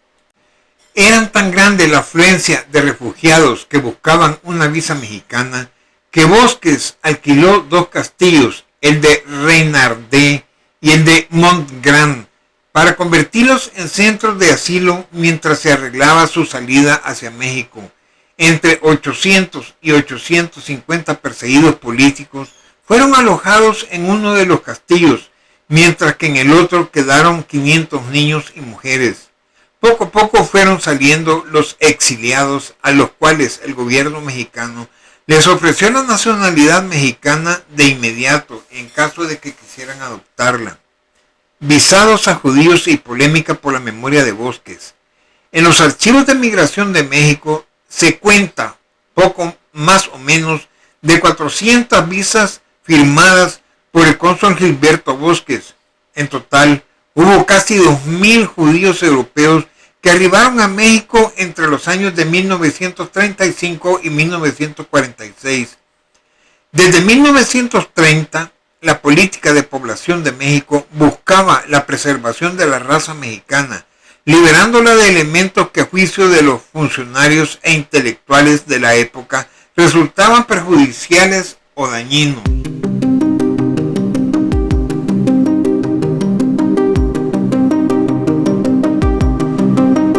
Eran tan grande la afluencia de refugiados que buscaban una visa mexicana que Bosques alquiló dos castillos, el de Reynardé y el de Montgrand, para convertirlos en centros de asilo mientras se arreglaba su salida hacia México. Entre 800 y 850 perseguidos políticos fueron alojados en uno de los castillos, mientras que en el otro quedaron 500 niños y mujeres. Poco a poco fueron saliendo los exiliados, a los cuales el gobierno mexicano les ofreció la nacionalidad mexicana de inmediato en caso de que quisieran adoptarla. Visados a judíos y polémica por la memoria de Bosques. En los archivos de migración de México se cuenta poco más o menos de 400 visas firmadas por el cónsul Gilberto Bosques. En total, hubo casi 2.000 judíos europeos que arribaron a México entre los años de 1935 y 1946. Desde 1930, la política de población de México buscaba la preservación de la raza mexicana, liberándola de elementos que a juicio de los funcionarios e intelectuales de la época resultaban perjudiciales o dañinos.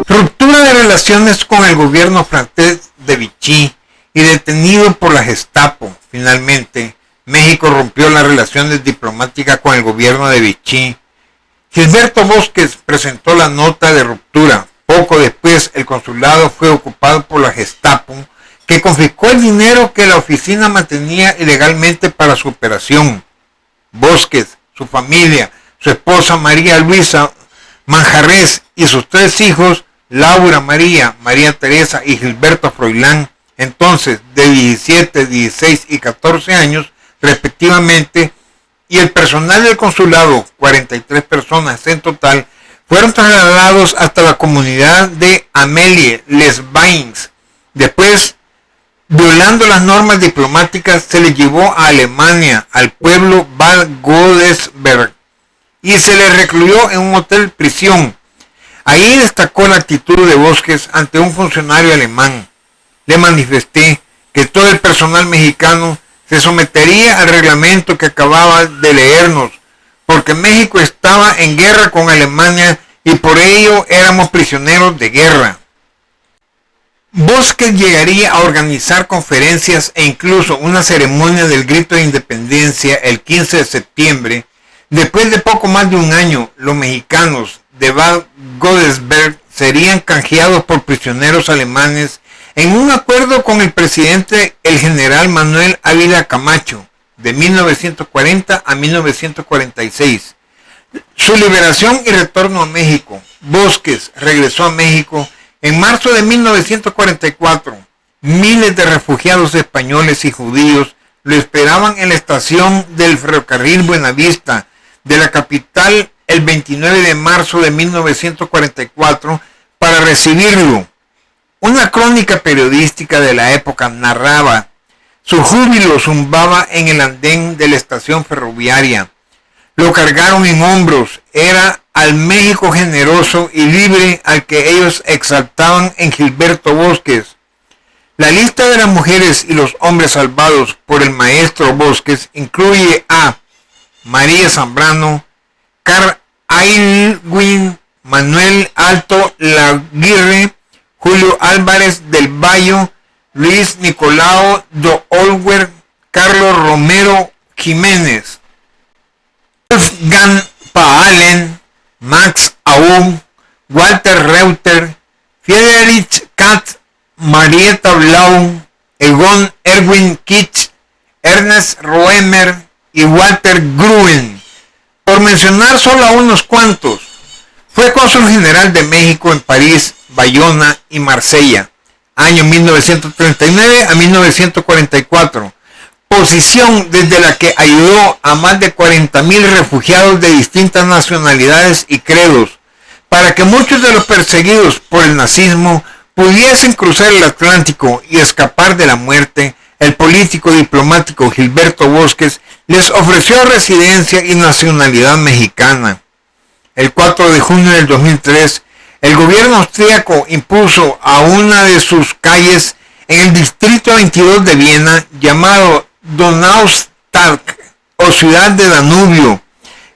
Ruptura de relaciones con el gobierno francés de Vichy y detenido por la Gestapo. Finalmente, México rompió las relaciones diplomáticas con el gobierno de Vichy. Gilberto Bosques presentó la nota de ruptura. Poco después, el consulado fue ocupado por la Gestapo, que confiscó el dinero que la oficina mantenía ilegalmente para su operación. Bosques, su familia, su esposa María Luisa Manjarrés y sus 3 hijos, Laura María, María Teresa y Gilberto Froilán, entonces de 17, 16 y 14 años respectivamente, y el personal del consulado, 43 personas en total, fueron trasladados hasta la comunidad de Amélie-les-Bains. Después, violando las normas diplomáticas, se les llevó a Alemania, al pueblo Bad Godesberg, y se les recluyó en un hotel prisión. Ahí destacó la actitud de Bosques ante un funcionario alemán. Le manifesté que todo el personal mexicano se sometería al reglamento que acababa de leernos, porque México estaba en guerra con Alemania y por ello éramos prisioneros de guerra. Bosques llegaría a organizar conferencias e incluso una ceremonia del grito de independencia el 15 de septiembre. Después de poco más de un año, los mexicanos de Bad Godesberg serían canjeados por prisioneros alemanes en un acuerdo con el presidente, el general Manuel Ávila Camacho, de 1940 a 1946. Su liberación y retorno a México. Bosques regresó a México en marzo de 1944. Miles de refugiados españoles y judíos lo esperaban en la estación del ferrocarril Buenavista de la capital el 29 de marzo de 1944 para recibirlo. Una crónica periodística de la época narraba: su júbilo zumbaba en el andén de la estación ferroviaria. Lo cargaron en hombros. Era al México generoso y libre al que ellos exaltaban en Gilberto Bosques. La lista de las mujeres y los hombres salvados por el maestro Bosques incluye a María Zambrano, Carl Aylwin, Manuel Alto Laguirre, Julio Álvarez del Valle, Luis Nicolao de Olwer, Carlos Romero Jiménez, Wolfgang Paalen, Max Aub, Walter Reuter, Friedrich Katz, Marietta Blau, Egon Erwin Kitsch, Ernest Roemer y Walter Gruen, por mencionar solo a unos cuantos. Fue cónsul general de México en París, Bayona y Marsella, año 1939 a 1944, posición desde la que ayudó a más de 40,000 refugiados de distintas nacionalidades y credos, para que muchos de los perseguidos por el nazismo pudiesen cruzar el Atlántico y escapar de la muerte. El político diplomático Gilberto Bosques les ofreció residencia y nacionalidad mexicana. El 4 de junio del 2003, el gobierno austríaco impuso a una de sus calles en el distrito 22 de Viena, llamado Donaustadt o Ciudad de Danubio,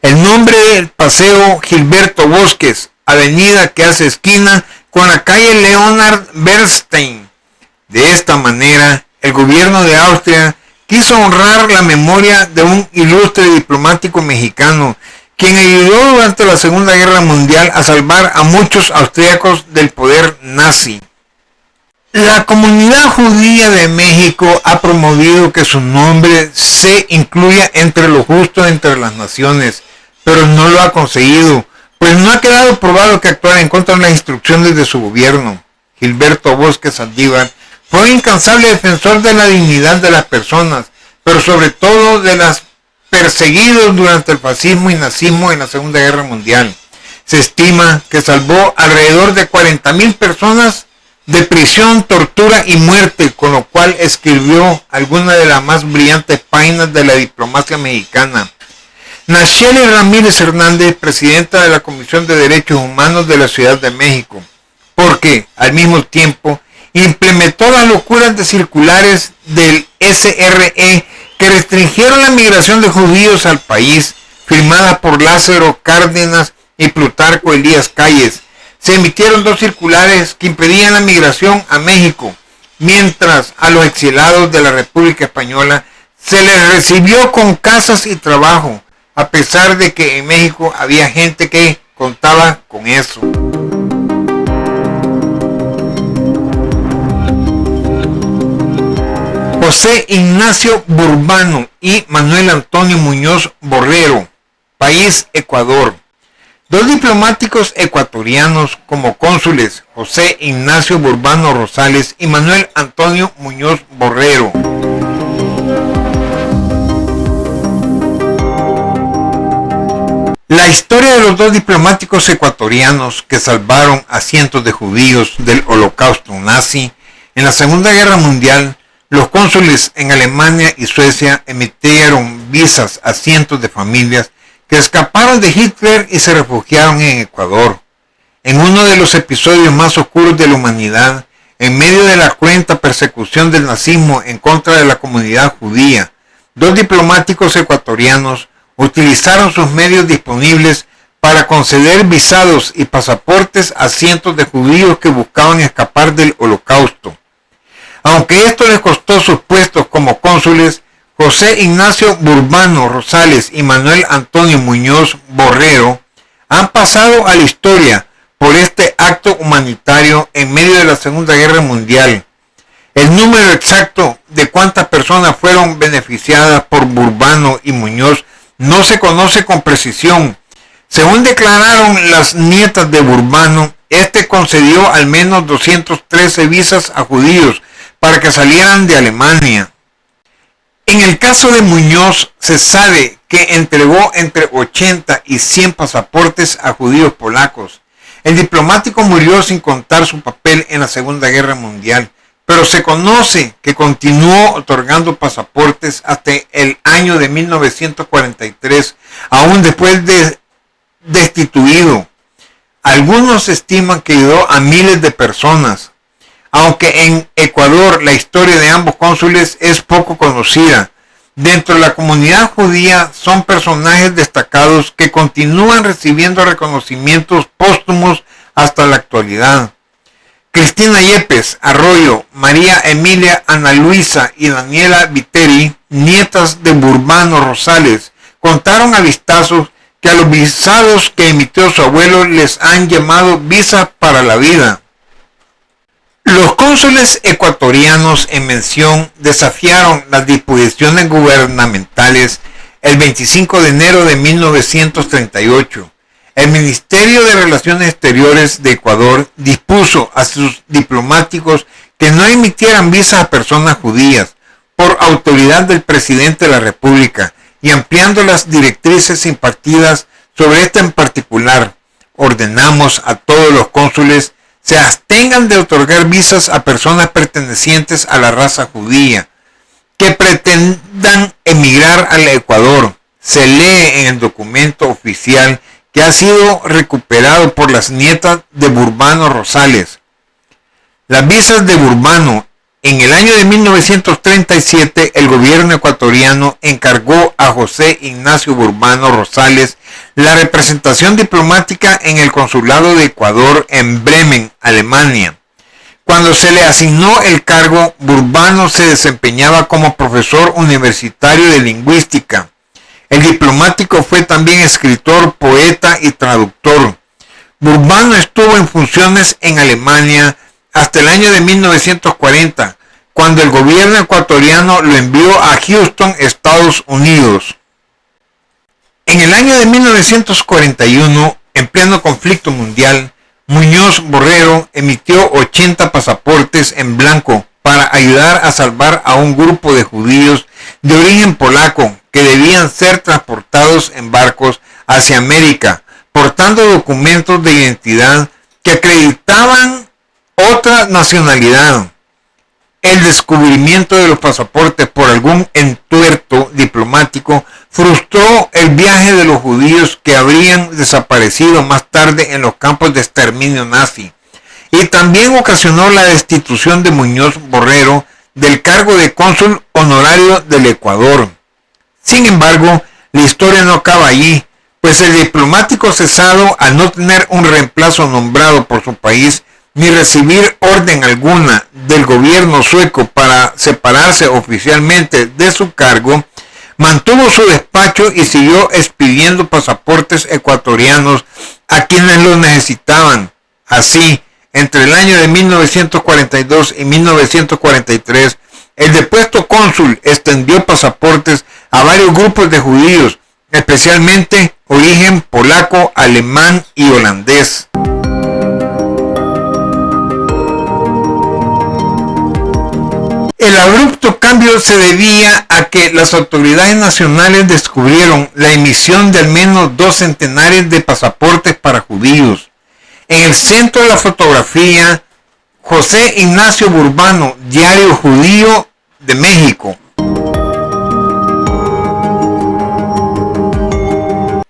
el nombre del paseo Gilberto Bosques, avenida que hace esquina con la calle Leonard Bernstein. De esta manera, el gobierno de Austria quiso honrar la memoria de un ilustre diplomático mexicano, quien ayudó durante la Segunda Guerra Mundial a salvar a muchos austríacos del poder nazi. La comunidad judía de México ha promovido que su nombre se incluya entre los justos entre las naciones, pero no lo ha conseguido, pues no ha quedado probado que actuara en contra de las instrucciones de su gobierno. Gilberto Bosques Saldívar fue un incansable defensor de la dignidad de las personas, pero sobre todo de las perseguidos durante el fascismo y nazismo en la Segunda Guerra Mundial. Se estima que salvó alrededor de 40,000 personas de prisión, tortura y muerte, con lo cual escribió algunas de las más brillantes páginas de la diplomacia mexicana. Nacheli Ramírez Hernández, presidenta de la Comisión de Derechos Humanos de la Ciudad de México, porque al mismo tiempo implementó las locuras de circulares del SRE que restringieron la migración de judíos al país, firmada por Lázaro Cárdenas y Plutarco Elías Calles. Se emitieron 2 circulares que impedían la migración a México, mientras a los exilados de la República Española se les recibió con casas y trabajo, a pesar de que en México había gente que contaba con eso. José Ignacio Burbano y Manuel Antonio Muñoz Borrero, país Ecuador. 2 diplomáticos ecuatorianos como cónsules, José Ignacio Burbano Rosales y Manuel Antonio Muñoz Borrero. La historia de los 2 diplomáticos ecuatorianos que salvaron a cientos de judíos del holocausto nazi en la Segunda Guerra Mundial. Los cónsules en Alemania y Suecia emitieron visas a cientos de familias que escaparon de Hitler y se refugiaron en Ecuador. En uno de los episodios más oscuros de la humanidad, en medio de la cruenta persecución del nazismo en contra de la comunidad judía, 2 diplomáticos ecuatorianos utilizaron sus medios disponibles para conceder visados y pasaportes a cientos de judíos que buscaban escapar del holocausto. Aunque esto les costó sus puestos como cónsules, José Ignacio Burbano Rosales y Manuel Antonio Muñoz Borrero han pasado a la historia por este acto humanitario en medio de la Segunda Guerra Mundial. El número exacto de cuántas personas fueron beneficiadas por Burbano y Muñoz no se conoce con precisión. Según declararon las nietas de Burbano, este concedió al menos 213 visas a judíos para que salieran de Alemania. En el caso de Muñoz, se sabe que entregó entre 80 y 100 pasaportes a judíos polacos. El diplomático murió sin contar su papel en la Segunda Guerra Mundial, pero se conoce que continuó otorgando pasaportes hasta el año de 1943, aún después de destituido. Algunos estiman que ayudó a miles de personas. Aunque en Ecuador la historia de ambos cónsules es poco conocida, dentro de la comunidad judía son personajes destacados que continúan recibiendo reconocimientos póstumos hasta la actualidad. Cristina Yepes Arroyo, María Emilia Ana Luisa y Daniela Viteri, nietas de Burbano Rosales, contaron a vistazos que a los visados que emitió su abuelo les han llamado visas para la vida. Los cónsules ecuatorianos en mención desafiaron las disposiciones gubernamentales el 25 de enero de 1938. El Ministerio de Relaciones Exteriores de Ecuador dispuso a sus diplomáticos que no emitieran visas a personas judías por autoridad del presidente de la República y ampliando las directrices impartidas sobre esta en particular. Ordenamos a todos los cónsules se abstengan de otorgar visas a personas pertenecientes a la raza judía que pretendan emigrar al Ecuador. Se lee en el documento oficial que ha sido recuperado por las nietas de Burbano Rosales. Las visas de Burbano. En el año de 1937, el gobierno ecuatoriano encargó a José Ignacio Burbano Rosales la representación diplomática en el consulado de Ecuador en Bremen, Alemania. Cuando se le asignó el cargo, Burbano se desempeñaba como profesor universitario de lingüística. El diplomático fue también escritor, poeta y traductor. Burbano estuvo en funciones en Alemania hasta el año de 1940, cuando el gobierno ecuatoriano lo envió a Houston, Estados Unidos. En el año de 1941, en pleno conflicto mundial, Muñoz Borrero emitió 80 pasaportes en blanco para ayudar a salvar a un grupo de judíos de origen polaco que debían ser transportados en barcos hacia América, portando documentos de identidad que acreditaban otra nacionalidad. El descubrimiento de los pasaportes por algún entuerto diplomático frustró el viaje de los judíos que habrían desaparecido más tarde en los campos de exterminio nazi, y también ocasionó la destitución de Muñoz Borrero del cargo de cónsul honorario del Ecuador. Sin embargo, la historia no acaba allí, pues el diplomático cesado, al no tener un reemplazo nombrado por su país, ni recibir orden alguna del gobierno sueco para separarse oficialmente de su cargo, mantuvo su despacho y siguió expidiendo pasaportes ecuatorianos a quienes los necesitaban. Así, entre el año de 1942 y 1943, el depuesto cónsul extendió pasaportes a varios grupos de judíos, especialmente origen polaco, alemán y holandés. El abrupto cambio se debía a que las autoridades nacionales descubrieron la emisión de al menos 2 centenares de pasaportes para judíos. En el centro de la fotografía, José Ignacio Burbano, Diario Judío de México.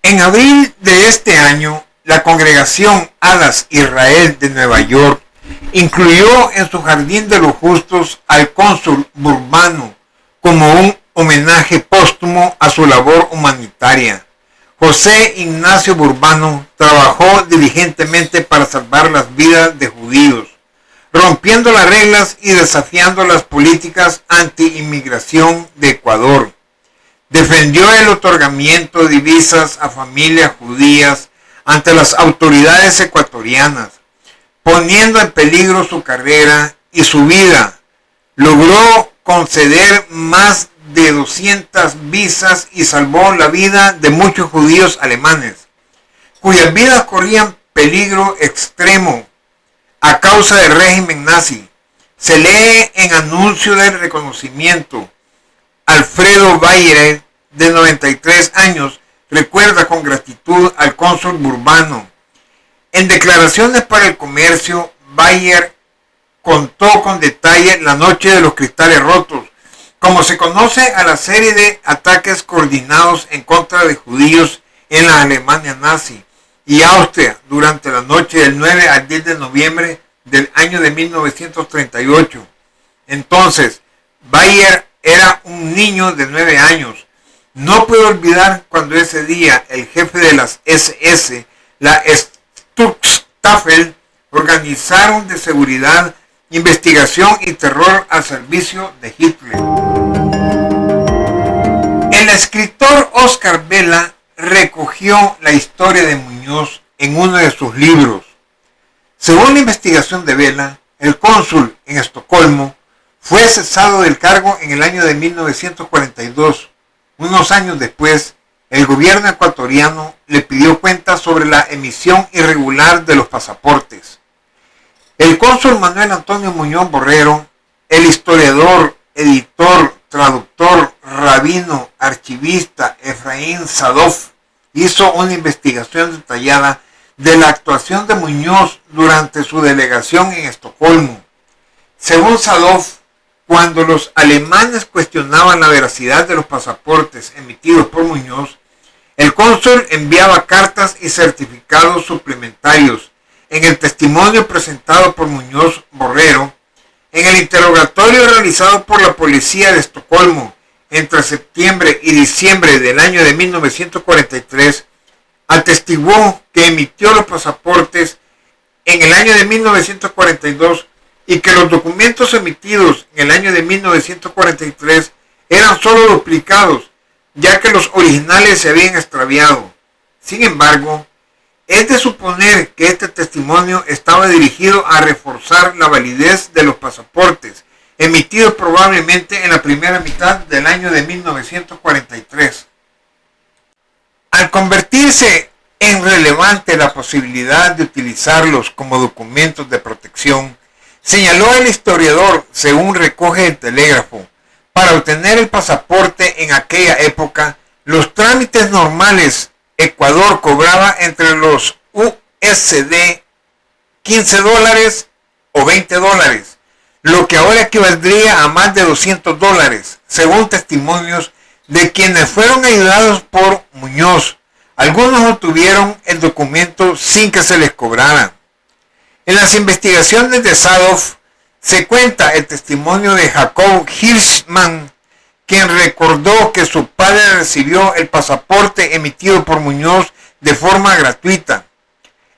En abril de este año, la congregación Adas Israel de Nueva York incluyó en su Jardín de los Justos al cónsul Burbano como un homenaje póstumo a su labor humanitaria. José Ignacio Burbano trabajó diligentemente para salvar las vidas de judíos, rompiendo las reglas y desafiando las políticas anti-inmigración de Ecuador. Defendió el otorgamiento de visas a familias judías ante las autoridades ecuatorianas, poniendo en peligro su carrera y su vida. Logró conceder más de 200 visas y salvó la vida de muchos judíos alemanes, cuyas vidas corrían peligro extremo a causa del régimen nazi. Se lee en anuncio del reconocimiento: Alfredo Bayer, de 93 años, recuerda con gratitud al cónsul Burbano. En declaraciones para el comercio, Bayer contó con detalle la noche de los cristales rotos, como se conoce a la serie de ataques coordinados en contra de judíos en la Alemania nazi y Austria durante la noche del 9 al 10 de noviembre del año de 1938. Entonces, Bayer era un niño de 9 años. No puedo olvidar cuando ese día el jefe de las SS, la Sturmstaffel, organizaron de seguridad, investigación y terror al servicio de Hitler. El escritor Oscar Vela recogió la historia de Muñoz en uno de sus libros. Según la investigación de Vela, el cónsul en Estocolmo fue cesado del cargo en el año de 1942. Unos años después, el gobierno ecuatoriano le pidió cuentas sobre la emisión irregular de los pasaportes. El cónsul Manuel Antonio Muñoz Borrero, el historiador, editor, traductor, rabino, archivista Efraín Sadov, hizo una investigación detallada de la actuación de Muñoz durante su delegación en Estocolmo. Según Sadov, cuando los alemanes cuestionaban la veracidad de los pasaportes emitidos por Muñoz, el cónsul enviaba cartas y certificados suplementarios. En el testimonio presentado por Muñoz Borrero, en el interrogatorio realizado por la policía de Estocolmo entre septiembre y diciembre del año de 1943, atestiguó que emitió los pasaportes en el año de 1942 y que los documentos emitidos en el año de 1943 eran solo duplicados, ya que los originales se habían extraviado. Sin embargo, es de suponer que este testimonio estaba dirigido a reforzar la validez de los pasaportes, emitidos probablemente en la primera mitad del año de 1943. Al convertirse en relevante la posibilidad de utilizarlos como documentos de protección, señaló el historiador, según recoge el Telégrafo, para obtener el pasaporte en aquella época, los trámites normales, Ecuador cobraba entre los USD $15 o $20, lo que ahora equivaldría a más de $200, según testimonios de quienes fueron ayudados por Muñoz. Algunos obtuvieron el documento sin que se les cobrara. En las investigaciones de Sadov Se cuenta el testimonio de Jacob Hirschman, quien recordó que su padre recibió el pasaporte emitido por Muñoz de forma gratuita.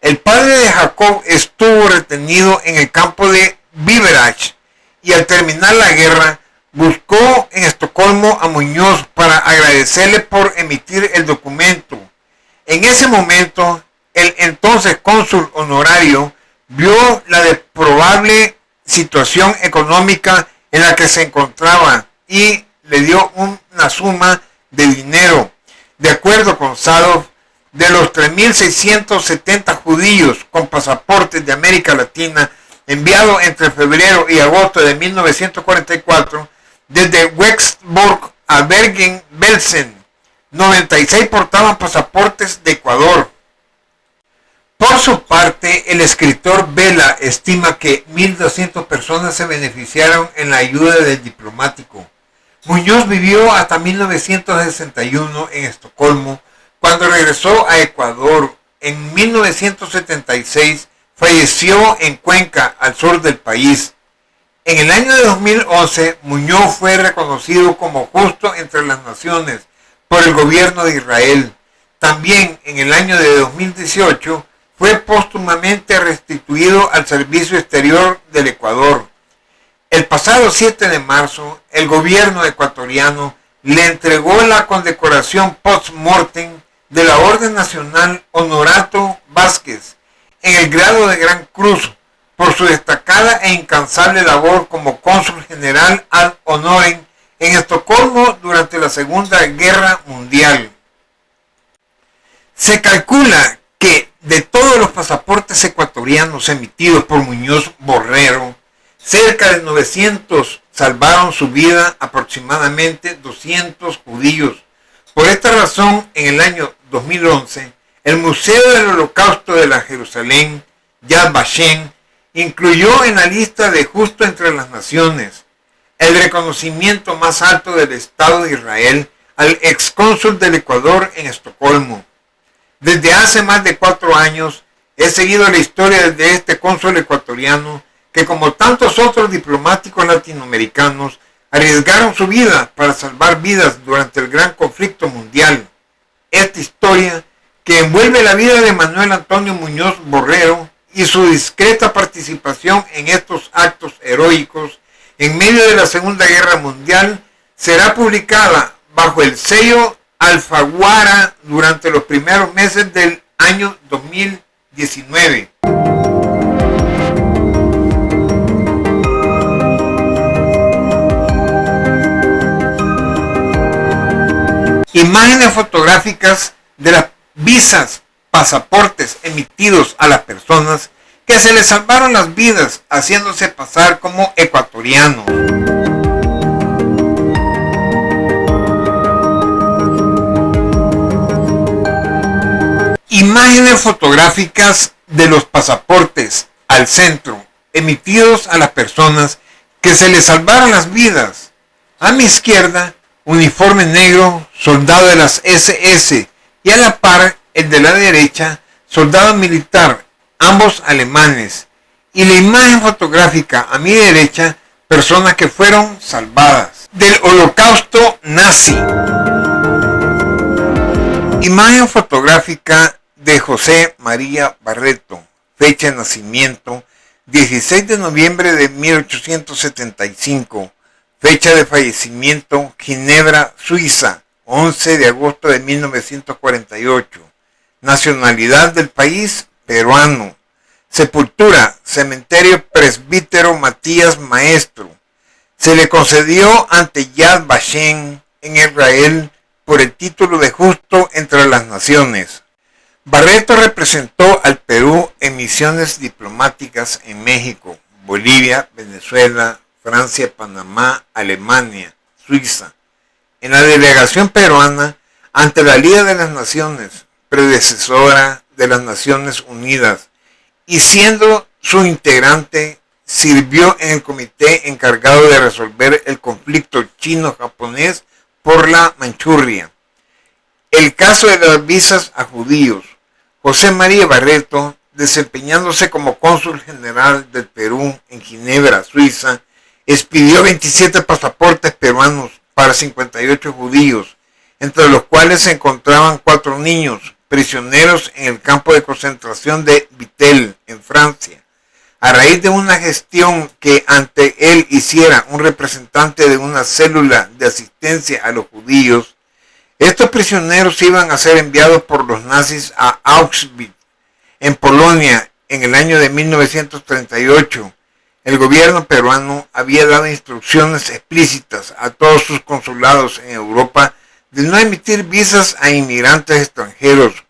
El padre de Jacob estuvo retenido en el campo de Biberach y al terminar la guerra buscó en Estocolmo a Muñoz para agradecerle por emitir el documento. En ese momento, el entonces cónsul honorario vio la deplorable situación económica en la que se encontraba y le dio una suma de dinero. De acuerdo con Sadov, de los 3.670 judíos con pasaportes de América Latina enviados entre febrero y agosto de 1944, desde Wexburg a Bergen-Belsen, 96 portaban pasaportes de Ecuador. Por su parte, el escritor Vela estima que 1.200 personas se beneficiaron en la ayuda del diplomático. Muñoz vivió hasta 1961 en Estocolmo. Cuando regresó a Ecuador en 1976, falleció en Cuenca, al sur del país. En el año de 2011, Muñoz fue reconocido como justo entre las naciones por el gobierno de Israel. También en el año de 2018 fue póstumamente restituido al servicio exterior del Ecuador. El pasado 7 de marzo, el gobierno ecuatoriano le entregó la condecoración post-mortem de la Orden Nacional Honorato Vázquez en el grado de Gran Cruz por su destacada e incansable labor como cónsul general ad honorem en Estocolmo durante la Segunda Guerra Mundial. Se calcula que de todos los pasaportes ecuatorianos emitidos por Muñoz Borrero, cerca de 900 salvaron su vida, aproximadamente 200 judíos. Por esta razón, en el año 2011, el Museo del Holocausto de la Jerusalén, Yad Vashem, incluyó en la lista de Justo entre las Naciones el reconocimiento más alto del Estado de Israel al excónsul del Ecuador en Estocolmo. Desde hace más de 4 años he seguido la historia de este cónsul ecuatoriano que, como tantos otros diplomáticos latinoamericanos, arriesgaron su vida para salvar vidas durante el gran conflicto mundial. Esta historia, que envuelve la vida de Manuel Antonio Muñoz Borrero y su discreta participación en estos actos heroicos en medio de la Segunda Guerra Mundial, será publicada bajo el sello Alfaguara durante los primeros meses del año 2019. Imágenes fotográficas de las visas, pasaportes emitidos a las personas que se les salvaron las vidas haciéndose pasar como ecuatorianos. Imágenes fotográficas de los pasaportes al centro emitidos a las personas que se les salvaron las vidas. A mi izquierda, uniforme negro, soldado de las SS, y a la par el de la derecha, soldado militar, ambos alemanes, y la imagen fotográfica a mi derecha, personas que fueron salvadas del holocausto nazi. Imagen fotográfica de José María Barreto, fecha de nacimiento 16 de noviembre de 1875, fecha de fallecimiento Ginebra, Suiza, 11 de agosto de 1948, nacionalidad del país peruano, sepultura Cementerio Presbítero Matías Maestro, se le concedió ante Yad Vashem en Israel por el título de Justo entre las Naciones. Barreto representó al Perú en misiones diplomáticas en México, Bolivia, Venezuela, Francia, Panamá, Alemania, Suiza. En la delegación peruana ante la Liga de las Naciones, predecesora de las Naciones Unidas, y siendo su integrante, sirvió en el comité encargado de resolver el conflicto chino-japonés por la Manchuria. El caso de las visas a judíos. José María Barreto desempeñándose como cónsul general del Perú en Ginebra, Suiza, expidió 27 pasaportes peruanos para 58 judíos, entre los cuales se encontraban 4 niños prisioneros en el campo de concentración de Vittel, en Francia. A raíz de una gestión que ante él hiciera un representante de una célula de asistencia a los judíos, estos prisioneros iban a ser enviados por los nazis a Auschwitz, en Polonia, en el año de 1938. El gobierno peruano había dado instrucciones explícitas a todos sus consulados en Europa de no emitir visas a inmigrantes extranjeros,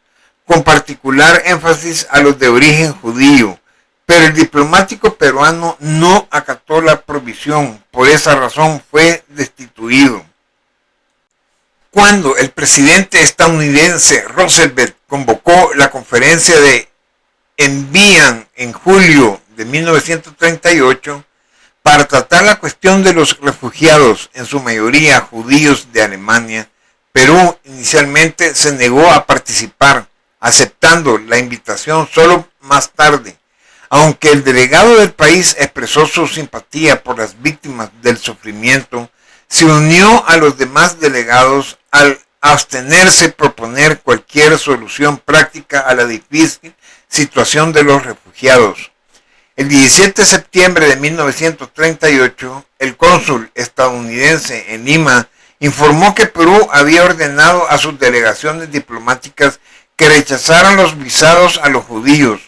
con particular énfasis a los de origen judío, pero el diplomático peruano no acató la prohibición, por esa razón fue destituido. Cuando el presidente estadounidense Roosevelt convocó la conferencia de Evian en julio de 1938 para tratar la cuestión de los refugiados, en su mayoría judíos de Alemania, Perú inicialmente se negó a participar, aceptando la invitación solo más tarde, aunque el delegado del país expresó su simpatía por las víctimas del sufrimiento. Se unió a los demás delegados al abstenerse proponer cualquier solución práctica a la difícil situación de los refugiados. El 17 de septiembre de 1938, el cónsul estadounidense en Lima informó que Perú había ordenado a sus delegaciones diplomáticas que rechazaran los visados a los judíos.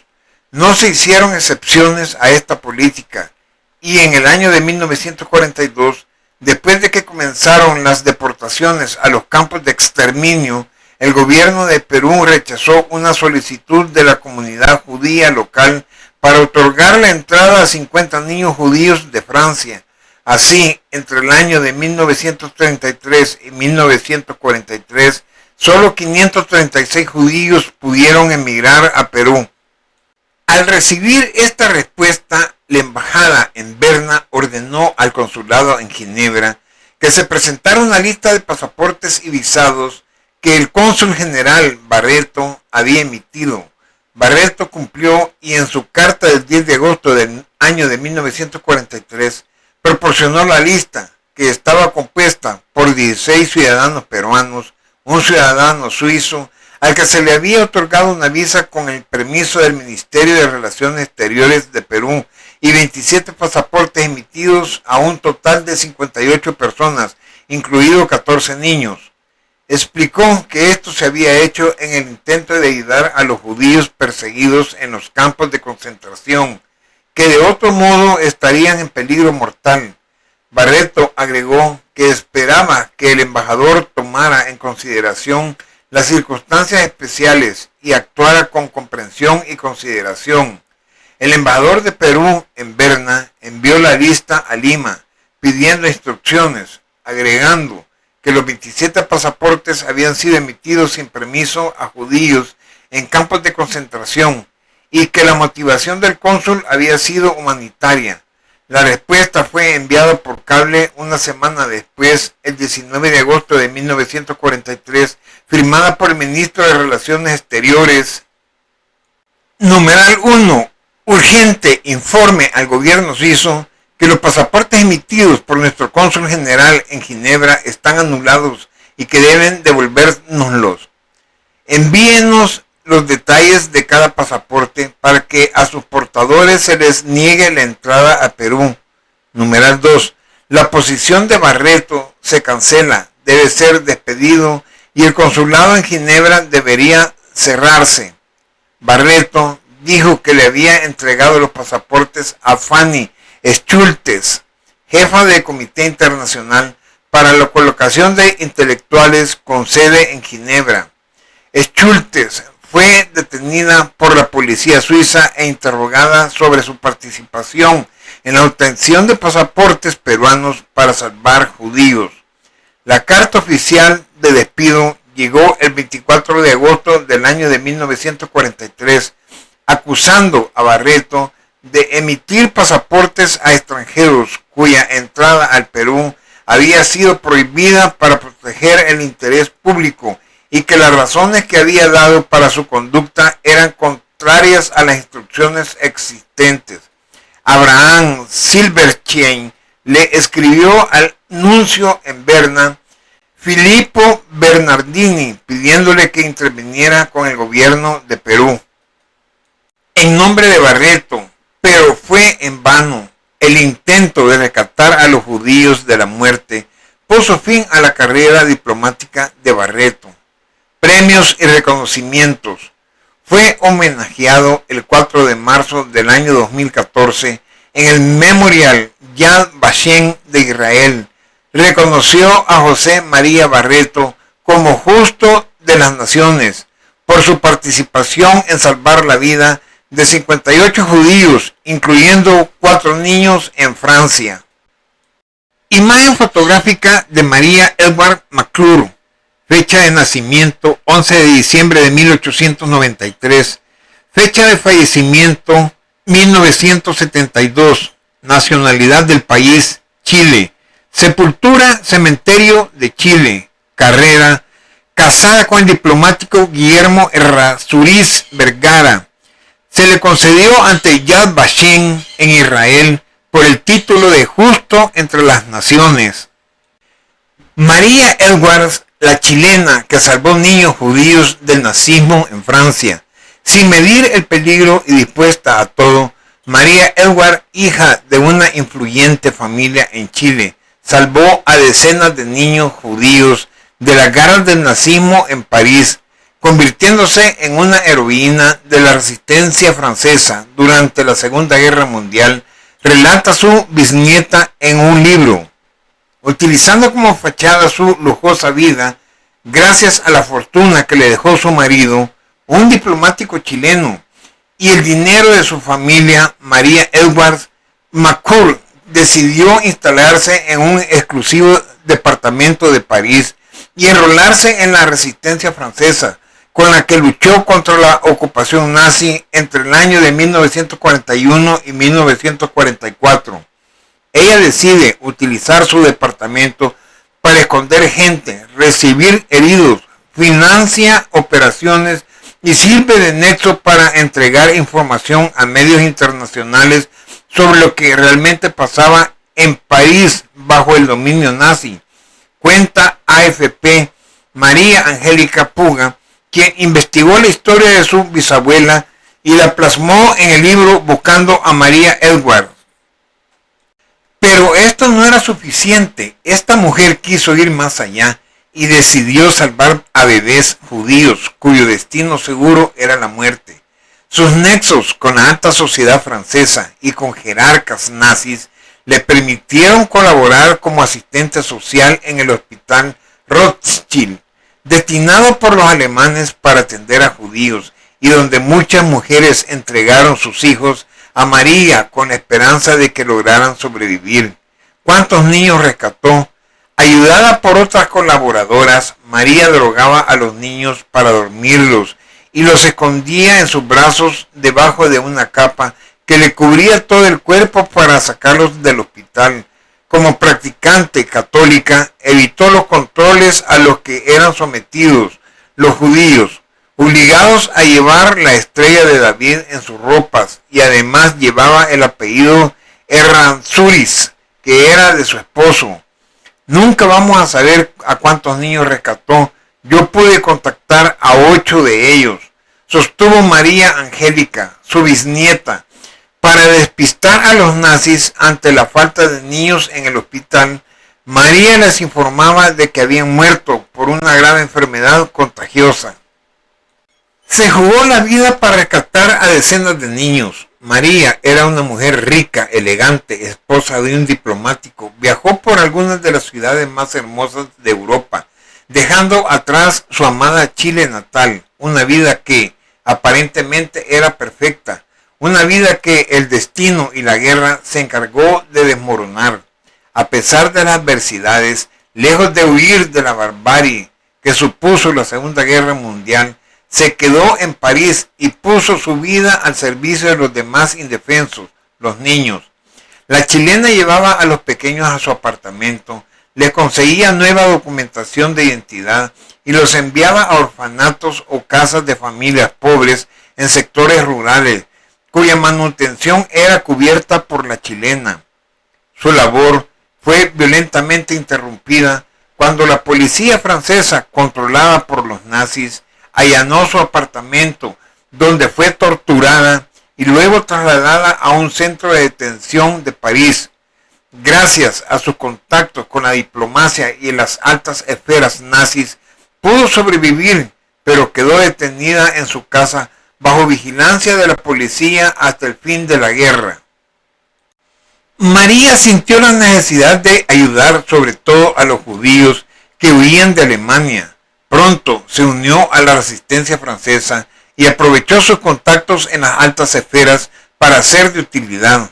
No se hicieron excepciones a esta política, y en el año de 1942, después de que comenzaron las deportaciones a los campos de exterminio, el gobierno de Perú rechazó una solicitud de la comunidad judía local para otorgar la entrada a 50 niños judíos de Francia. Así, entre el año de 1933 y 1943, solo 536 judíos pudieron emigrar a Perú. Al recibir esta respuesta, la embajada en Berna ordenó al consulado en Ginebra que se presentara una lista de pasaportes y visados que el cónsul general Barreto había emitido. Barreto cumplió y en su carta del 10 de agosto del año de 1943 proporcionó la lista, que estaba compuesta por 16 ciudadanos peruanos, un ciudadano suizo, al que se le había otorgado una visa con el permiso del Ministerio de Relaciones Exteriores de Perú, y 27 pasaportes emitidos a un total de 58 personas, incluidos 14 niños. Explicó que esto se había hecho en el intento de ayudar a los judíos perseguidos en los campos de concentración, que de otro modo estarían en peligro mortal. Barreto agregó que esperaba que el embajador tomara en consideración las circunstancias especiales y actuara con comprensión y consideración. El embajador de Perú en Berna envió la lista a Lima pidiendo instrucciones, agregando que los 27 pasaportes habían sido emitidos sin permiso a judíos en campos de concentración y que la motivación del cónsul había sido humanitaria. La respuesta fue enviada por cable una semana después, el 19 de agosto de 1943, firmada por el ministro de Relaciones Exteriores. Numeral 1. Urgente informe al gobierno suizo que los pasaportes emitidos por nuestro cónsul general en Ginebra están anulados y que deben devolvérnoslos. Envíenos los detalles de cada pasaporte para que a sus portadores se les niegue la entrada a Perú. Numeral 2. La posición de Barreto se cancela, debe ser despedido y el consulado en Ginebra debería cerrarse. Barreto dijo que le había entregado los pasaportes a Fanny Schultes, jefa del Comité Internacional para la Colocación de Intelectuales con sede en Ginebra. Schultes fue detenida por la policía suiza e interrogada sobre su participación en la obtención de pasaportes peruanos para salvar judíos. La carta oficial de despido llegó el 24 de agosto del año de 1943, acusando a Barreto de emitir pasaportes a extranjeros cuya entrada al Perú había sido prohibida para proteger el interés público y que las razones que había dado para su conducta eran contrarias a las instrucciones existentes. Abraham Silverstein le escribió al nuncio en Berna, Filippo Bernardini, pidiéndole que interviniera con el gobierno de Perú en nombre de Barreto, pero fue en vano. El intento de rescatar a los judíos de la muerte puso fin a la carrera diplomática de Barreto. Premios y reconocimientos. Fue homenajeado el 4 de marzo del año 2014 en el Memorial Yad Vashem de Israel. Reconoció a José María Barreto como justo de las naciones por su participación en salvar la vida de 58 judíos, incluyendo 4 niños en Francia. Imagen fotográfica de María Edward McClure, fecha de nacimiento 11 de diciembre de 1893, fecha de fallecimiento 1972, nacionalidad del país Chile, sepultura cementerio de Chile, carrera, casada con el diplomático Guillermo Errázuriz Vergara. Se le concedió ante Yad Vashem en Israel por el título de Justo entre las Naciones. María Edwards, la chilena que salvó niños judíos del nazismo en Francia. Sin medir el peligro y dispuesta a todo, María Edwards, hija de una influyente familia en Chile, salvó a decenas de niños judíos de las garras del nazismo en París, convirtiéndose en una heroína de la resistencia francesa durante la Segunda Guerra Mundial, relata su bisnieta en un libro. Utilizando como fachada su lujosa vida, gracias a la fortuna que le dejó su marido, un diplomático chileno, y el dinero de su familia, María Edwards McClure decidió instalarse en un exclusivo departamento de París y enrolarse en la resistencia francesa, con la que luchó contra la ocupación nazi entre el año de 1941 y 1944. Ella decide utilizar su departamento para esconder gente, recibir heridos, financia operaciones y sirve de nexo para entregar información a medios internacionales sobre lo que realmente pasaba en París bajo el dominio nazi. Cuenta AFP María Angélica Puga, quien investigó la historia de su bisabuela y la plasmó en el libro Buscando a María Edwards. Pero esto no era suficiente. Esta mujer quiso ir más allá y decidió salvar a bebés judíos cuyo destino seguro era la muerte. Sus nexos con la alta sociedad francesa y con jerarcas nazis le permitieron colaborar como asistente social en el hospital Rothschild, destinado por los alemanes para atender a judíos, y donde muchas mujeres entregaron sus hijos a María con la esperanza de que lograran sobrevivir. ¿Cuántos niños rescató? Ayudada por otras colaboradoras, María drogaba a los niños para dormirlos y los escondía en sus brazos debajo de una capa que le cubría todo el cuerpo para sacarlos del hospital. Como practicante católica, evitó los controles a los que eran sometidos los judíos, obligados a llevar la estrella de David en sus ropas, y además llevaba el apellido Errázuriz, que era de su esposo. Nunca vamos a saber a cuántos niños rescató. Yo pude contactar a 8 de ellos, sostuvo María Angélica, su bisnieta. Para despistar a los nazis ante la falta de niños en el hospital, María les informaba de que habían muerto por una grave enfermedad contagiosa. Se jugó la vida para rescatar a decenas de niños. María era una mujer rica, elegante, esposa de un diplomático. Viajó por algunas de las ciudades más hermosas de Europa, dejando atrás su amada Chile natal, una vida que aparentemente era perfecta. Una vida que el destino y la guerra se encargó de desmoronar. A pesar de las adversidades, lejos de huir de la barbarie que supuso la Segunda Guerra Mundial, se quedó en París y puso su vida al servicio de los demás indefensos, los niños. La chilena llevaba a los pequeños a su apartamento, les conseguía nueva documentación de identidad y los enviaba a orfanatos o casas de familias pobres en sectores rurales, cuya manutención era cubierta por la chilena. Su labor fue violentamente interrumpida cuando la policía francesa, controlada por los nazis, allanó su apartamento, donde fue torturada y luego trasladada a un centro de detención de París. Gracias a sus contactos con la diplomacia y las altas esferas nazis, pudo sobrevivir, pero quedó detenida en su casa bajo vigilancia de la policía hasta el fin de la guerra. María sintió la necesidad de ayudar sobre todo a los judíos que huían de Alemania. Pronto se unió a la resistencia francesa y aprovechó sus contactos en las altas esferas para ser de utilidad.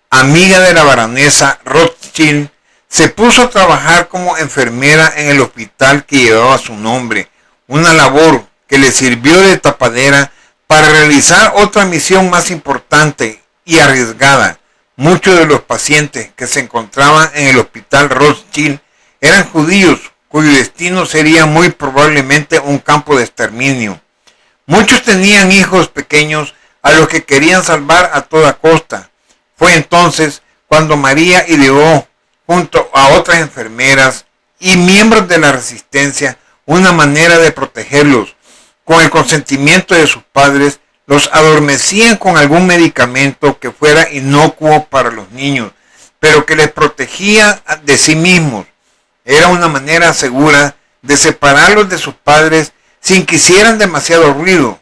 Amiga de la baronesa Rothschild, se puso a trabajar como enfermera en el hospital que llevaba su nombre, una labor que le sirvió de tapadera para realizar otra misión más importante y arriesgada. Muchos de los pacientes que se encontraban en el hospital Rothschild eran judíos, cuyo destino sería muy probablemente un campo de exterminio. Muchos tenían hijos pequeños a los que querían salvar a toda costa. Fue entonces cuando María ideó, junto a otras enfermeras y miembros de la resistencia, una manera de protegerlos. Con el consentimiento de sus padres, los adormecían con algún medicamento que fuera inocuo para los niños, pero que les protegía de sí mismos. Era una manera segura de separarlos de sus padres sin que hicieran demasiado ruido.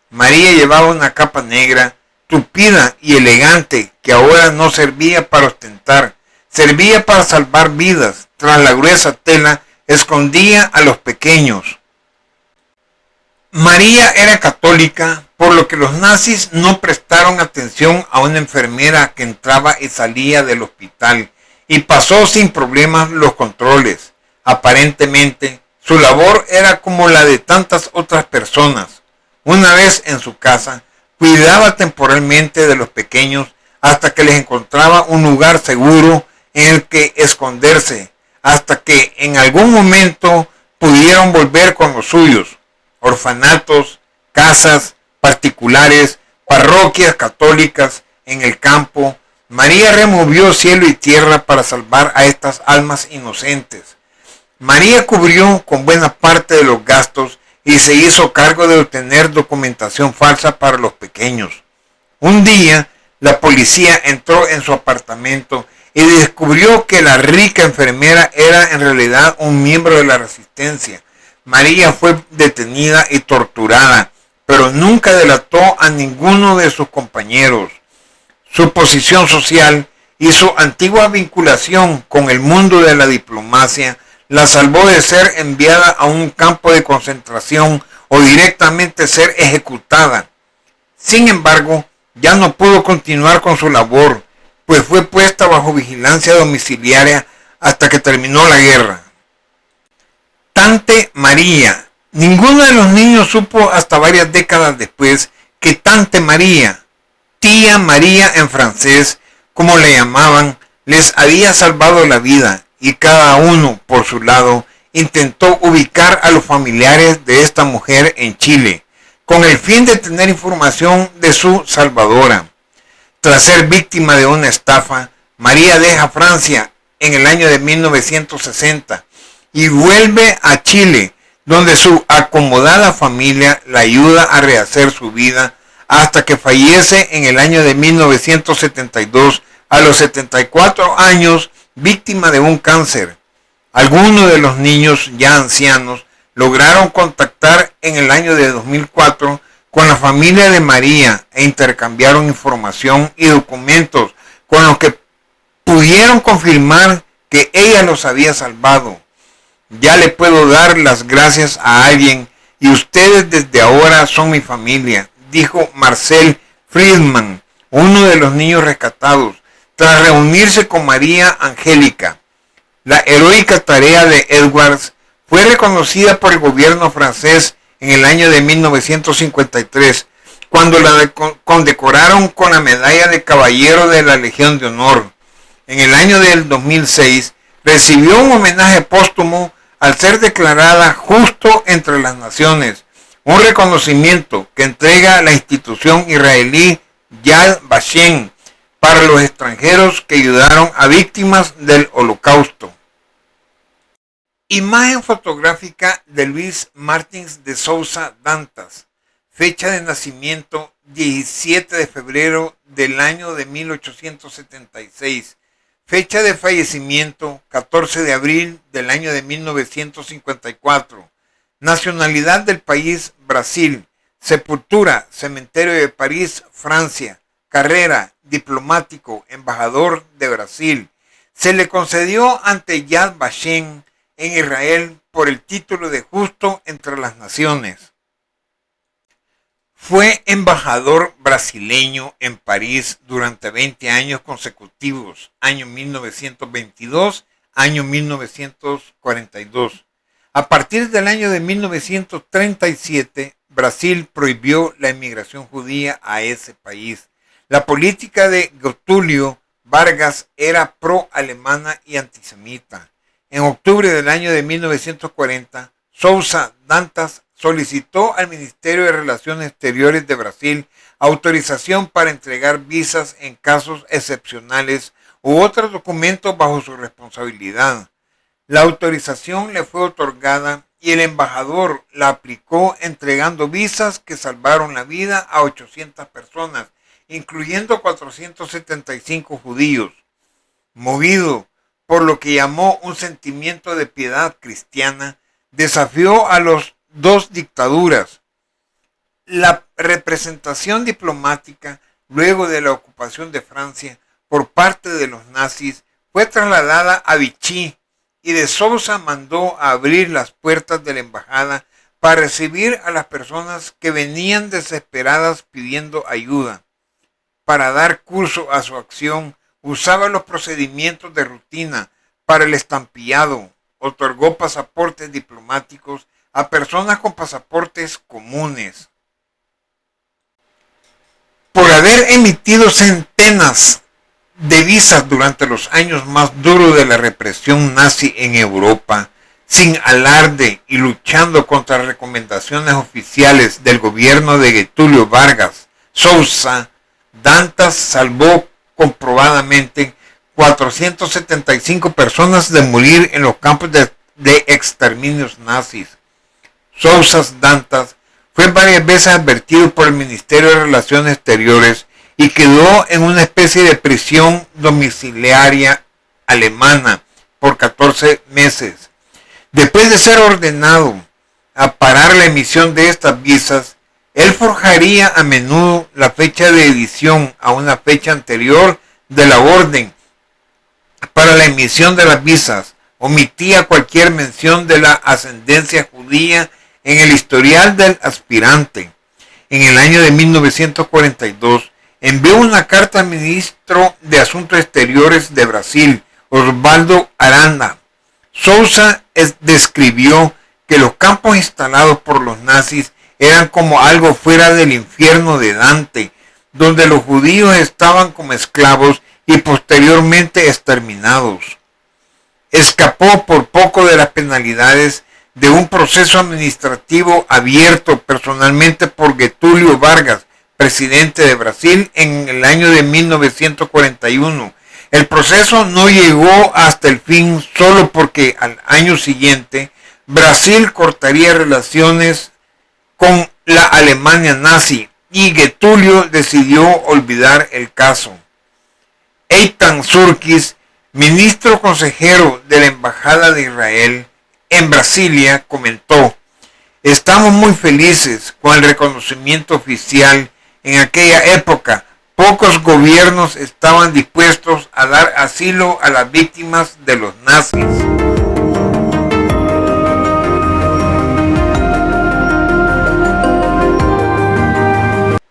María llevaba una capa negra, tupida y elegante, que ahora no servía para ostentar, servía para salvar vidas. Tras la gruesa tela, escondía a los pequeños. María era católica, por lo que los nazis no prestaron atención a una enfermera que entraba y salía del hospital y pasó sin problemas los controles. Aparentemente, su labor era como la de tantas otras personas. Una vez en su casa, cuidaba temporalmente de los pequeños hasta que les encontraba un lugar seguro en el que esconderse, hasta que en algún momento pudieron volver con los suyos. Orfanatos, casas particulares, parroquias católicas en el campo. María removió cielo y tierra para salvar a estas almas inocentes. María cubrió con buena parte de los gastos y se hizo cargo de obtener documentación falsa para los pequeños. Un día, la policía entró en su apartamento y descubrió que la rica enfermera era en realidad un miembro de la resistencia. María fue detenida y torturada, pero nunca delató a ninguno de sus compañeros. Su posición social y su antigua vinculación con el mundo de la diplomacia la salvó de ser enviada a un campo de concentración o directamente ser ejecutada. Sin embargo, ya no pudo continuar con su labor, pues fue puesta bajo vigilancia domiciliaria hasta que terminó la guerra. Tante María. Ninguno de los niños supo hasta varias décadas después que Tante María, tía María en francés, como le llamaban, les había salvado la vida, y cada uno, por su lado, intentó ubicar a los familiares de esta mujer en Chile, con el fin de tener información de su salvadora. Tras ser víctima de una estafa, María deja Francia en el año de 1960 y vuelve a Chile, donde su acomodada familia la ayuda a rehacer su vida hasta que fallece en el año de 1972 a los 74 años, víctima de un cáncer. Algunos de los niños ya ancianos lograron contactar en el año de 2004 con la familia de María e intercambiaron información y documentos con los que pudieron confirmar que ella los había salvado. Ya le puedo dar las gracias a alguien y ustedes desde ahora son mi familia, dijo Marcel Friedman, uno de los niños rescatados, tras reunirse con María Angélica. La heroica tarea de Edwards fue reconocida por el gobierno francés en el año de 1953, cuando la condecoraron con la medalla de Caballero de la Legión de Honor. En el año del 2006 recibió un homenaje póstumo al ser declarada justo entre las naciones. un reconocimiento que entrega la institución israelí Yad Vashem para los extranjeros que ayudaron a víctimas del Holocausto. Imagen fotográfica de Luis Martins de Souza Dantas. Fecha de nacimiento 17 de febrero del año de 1876. Fecha de fallecimiento 14 de abril del año de 1954. Nacionalidad del país Brasil. Sepultura, Cementerio de París, Francia. Carrera, diplomático, embajador de Brasil. Se le concedió ante Yad Vashem en Israel por el título de Justo entre las Naciones. Fue embajador brasileño en París durante 20 años consecutivos, año 1922, año 1942. A partir del año de 1937, Brasil prohibió la inmigración judía a ese país. La política de Getúlio Vargas era pro-alemana y antisemita. En octubre del año de 1940, Souza Dantas solicitó al Ministerio de Relaciones Exteriores de Brasil autorización para entregar visas en casos excepcionales u otros documentos bajo su responsabilidad. La autorización le fue otorgada y el embajador la aplicó entregando visas que salvaron la vida a 800 personas, incluyendo 475 judíos. Movido por lo que llamó un sentimiento de piedad cristiana, desafió a las dos dictaduras. La representación diplomática, luego de la ocupación de Francia por parte de los nazis, fue trasladada a Vichy y de Souza mandó a abrir las puertas de la embajada para recibir a las personas que venían desesperadas pidiendo ayuda. Para dar curso a su acción, usaba los procedimientos de rutina para el estampillado, otorgó pasaportes diplomáticos a personas con pasaportes comunes. Por haber emitido centenas de visas durante los años más duros de la represión nazi en Europa, sin alarde y luchando contra recomendaciones oficiales del gobierno de Getúlio Vargas, Souza Dantas salvó comprobadamente 475 personas de morir en los campos de exterminios nazis. Souza Dantas fue varias veces advertido por el Ministerio de Relaciones Exteriores y quedó en una especie de prisión domiciliaria alemana por 14 meses. Después de ser ordenado a parar la emisión de estas visas, él forjaría a menudo la fecha de edición a una fecha anterior de la orden para la emisión de las visas, omitía cualquier mención de la ascendencia judía en el historial del aspirante. En el año de 1942, envió una carta al ministro de Asuntos Exteriores de Brasil, Osvaldo Arana. Souza describió que los campos instalados por los nazis eran como algo fuera del infierno de Dante, donde los judíos estaban como esclavos y posteriormente exterminados. Escapó por poco de las penalidades de un proceso administrativo abierto personalmente por Getúlio Vargas, presidente de Brasil, en el año de 1941. El proceso no llegó hasta el fin solo porque al año siguiente Brasil cortaría relaciones con la Alemania nazi y Getúlio decidió olvidar el caso. Eitan Surkis, ministro consejero de la Embajada de Israel en Brasilia, comentó: "Estamos muy felices con el reconocimiento oficial. En aquella época, pocos gobiernos estaban dispuestos a dar asilo a las víctimas de los nazis".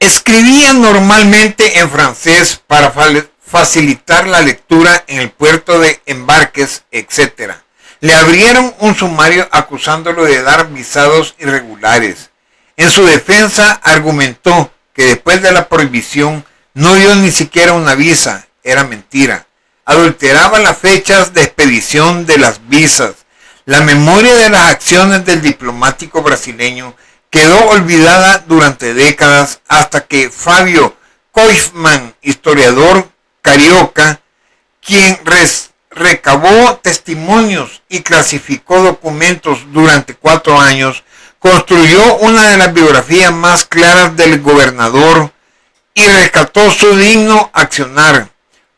Escribía normalmente en francés para facilitar la lectura en el puerto de embarques, etc. Le abrieron un sumario acusándolo de dar visados irregulares. En su defensa argumentó que después de la prohibición no dio ni siquiera una visa, era mentira. Adulteraba las fechas de expedición de las visas. La memoria de las acciones del diplomático brasileño quedó olvidada durante décadas hasta que Fabio Koifman, historiador carioca, quien recabó testimonios y clasificó documentos durante 4 años, construyó una de las biografías más claras del gobernador y rescató su digno accionar.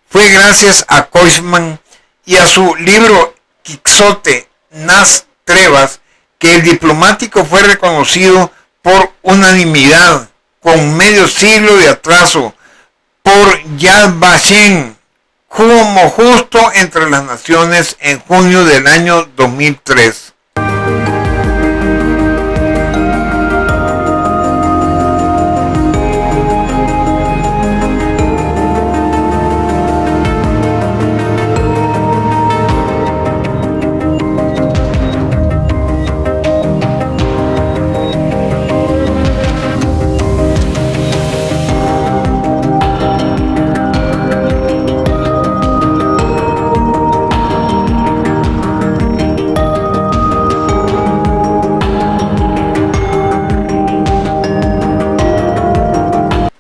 Fue gracias a Koifman y a su libro Quixote nas Trevas que el diplomático fue reconocido por unanimidad, con medio siglo de atraso, por Yad Vashem como justo entre las naciones en junio del año 2003.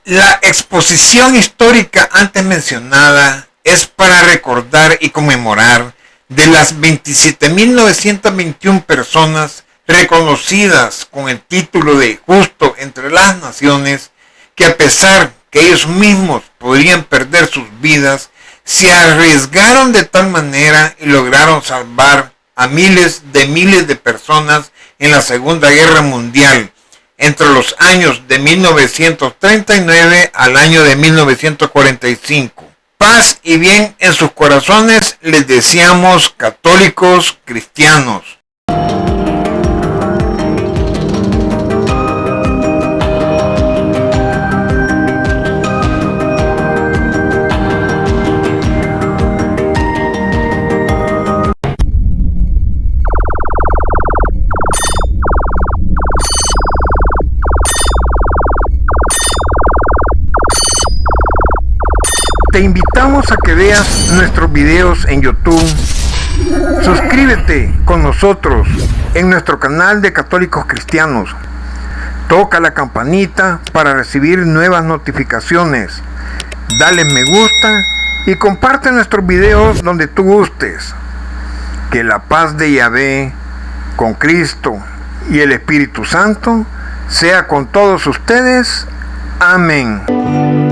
La exposición histórica antes mencionada es para recordar y conmemorar de las 27.921 personas reconocidas con el título de justo entre las naciones, que a pesar que ellos mismos podrían perder sus vidas, se arriesgaron de tal manera y lograron salvar a miles de personas en la Segunda Guerra Mundial, entre los años de 1939 al año de 1945. Paz y bien en sus corazones les deseamos, católicos cristianos. Te invitamos a que veas nuestros videos en YouTube. Suscríbete con nosotros en nuestro canal de Católicos Cristianos. Toca la campanita para recibir nuevas notificaciones. Dale me gusta y comparte nuestros videos donde tú gustes. Que la paz de Yahvé, con Cristo y el Espíritu Santo, sea con todos ustedes. Amén.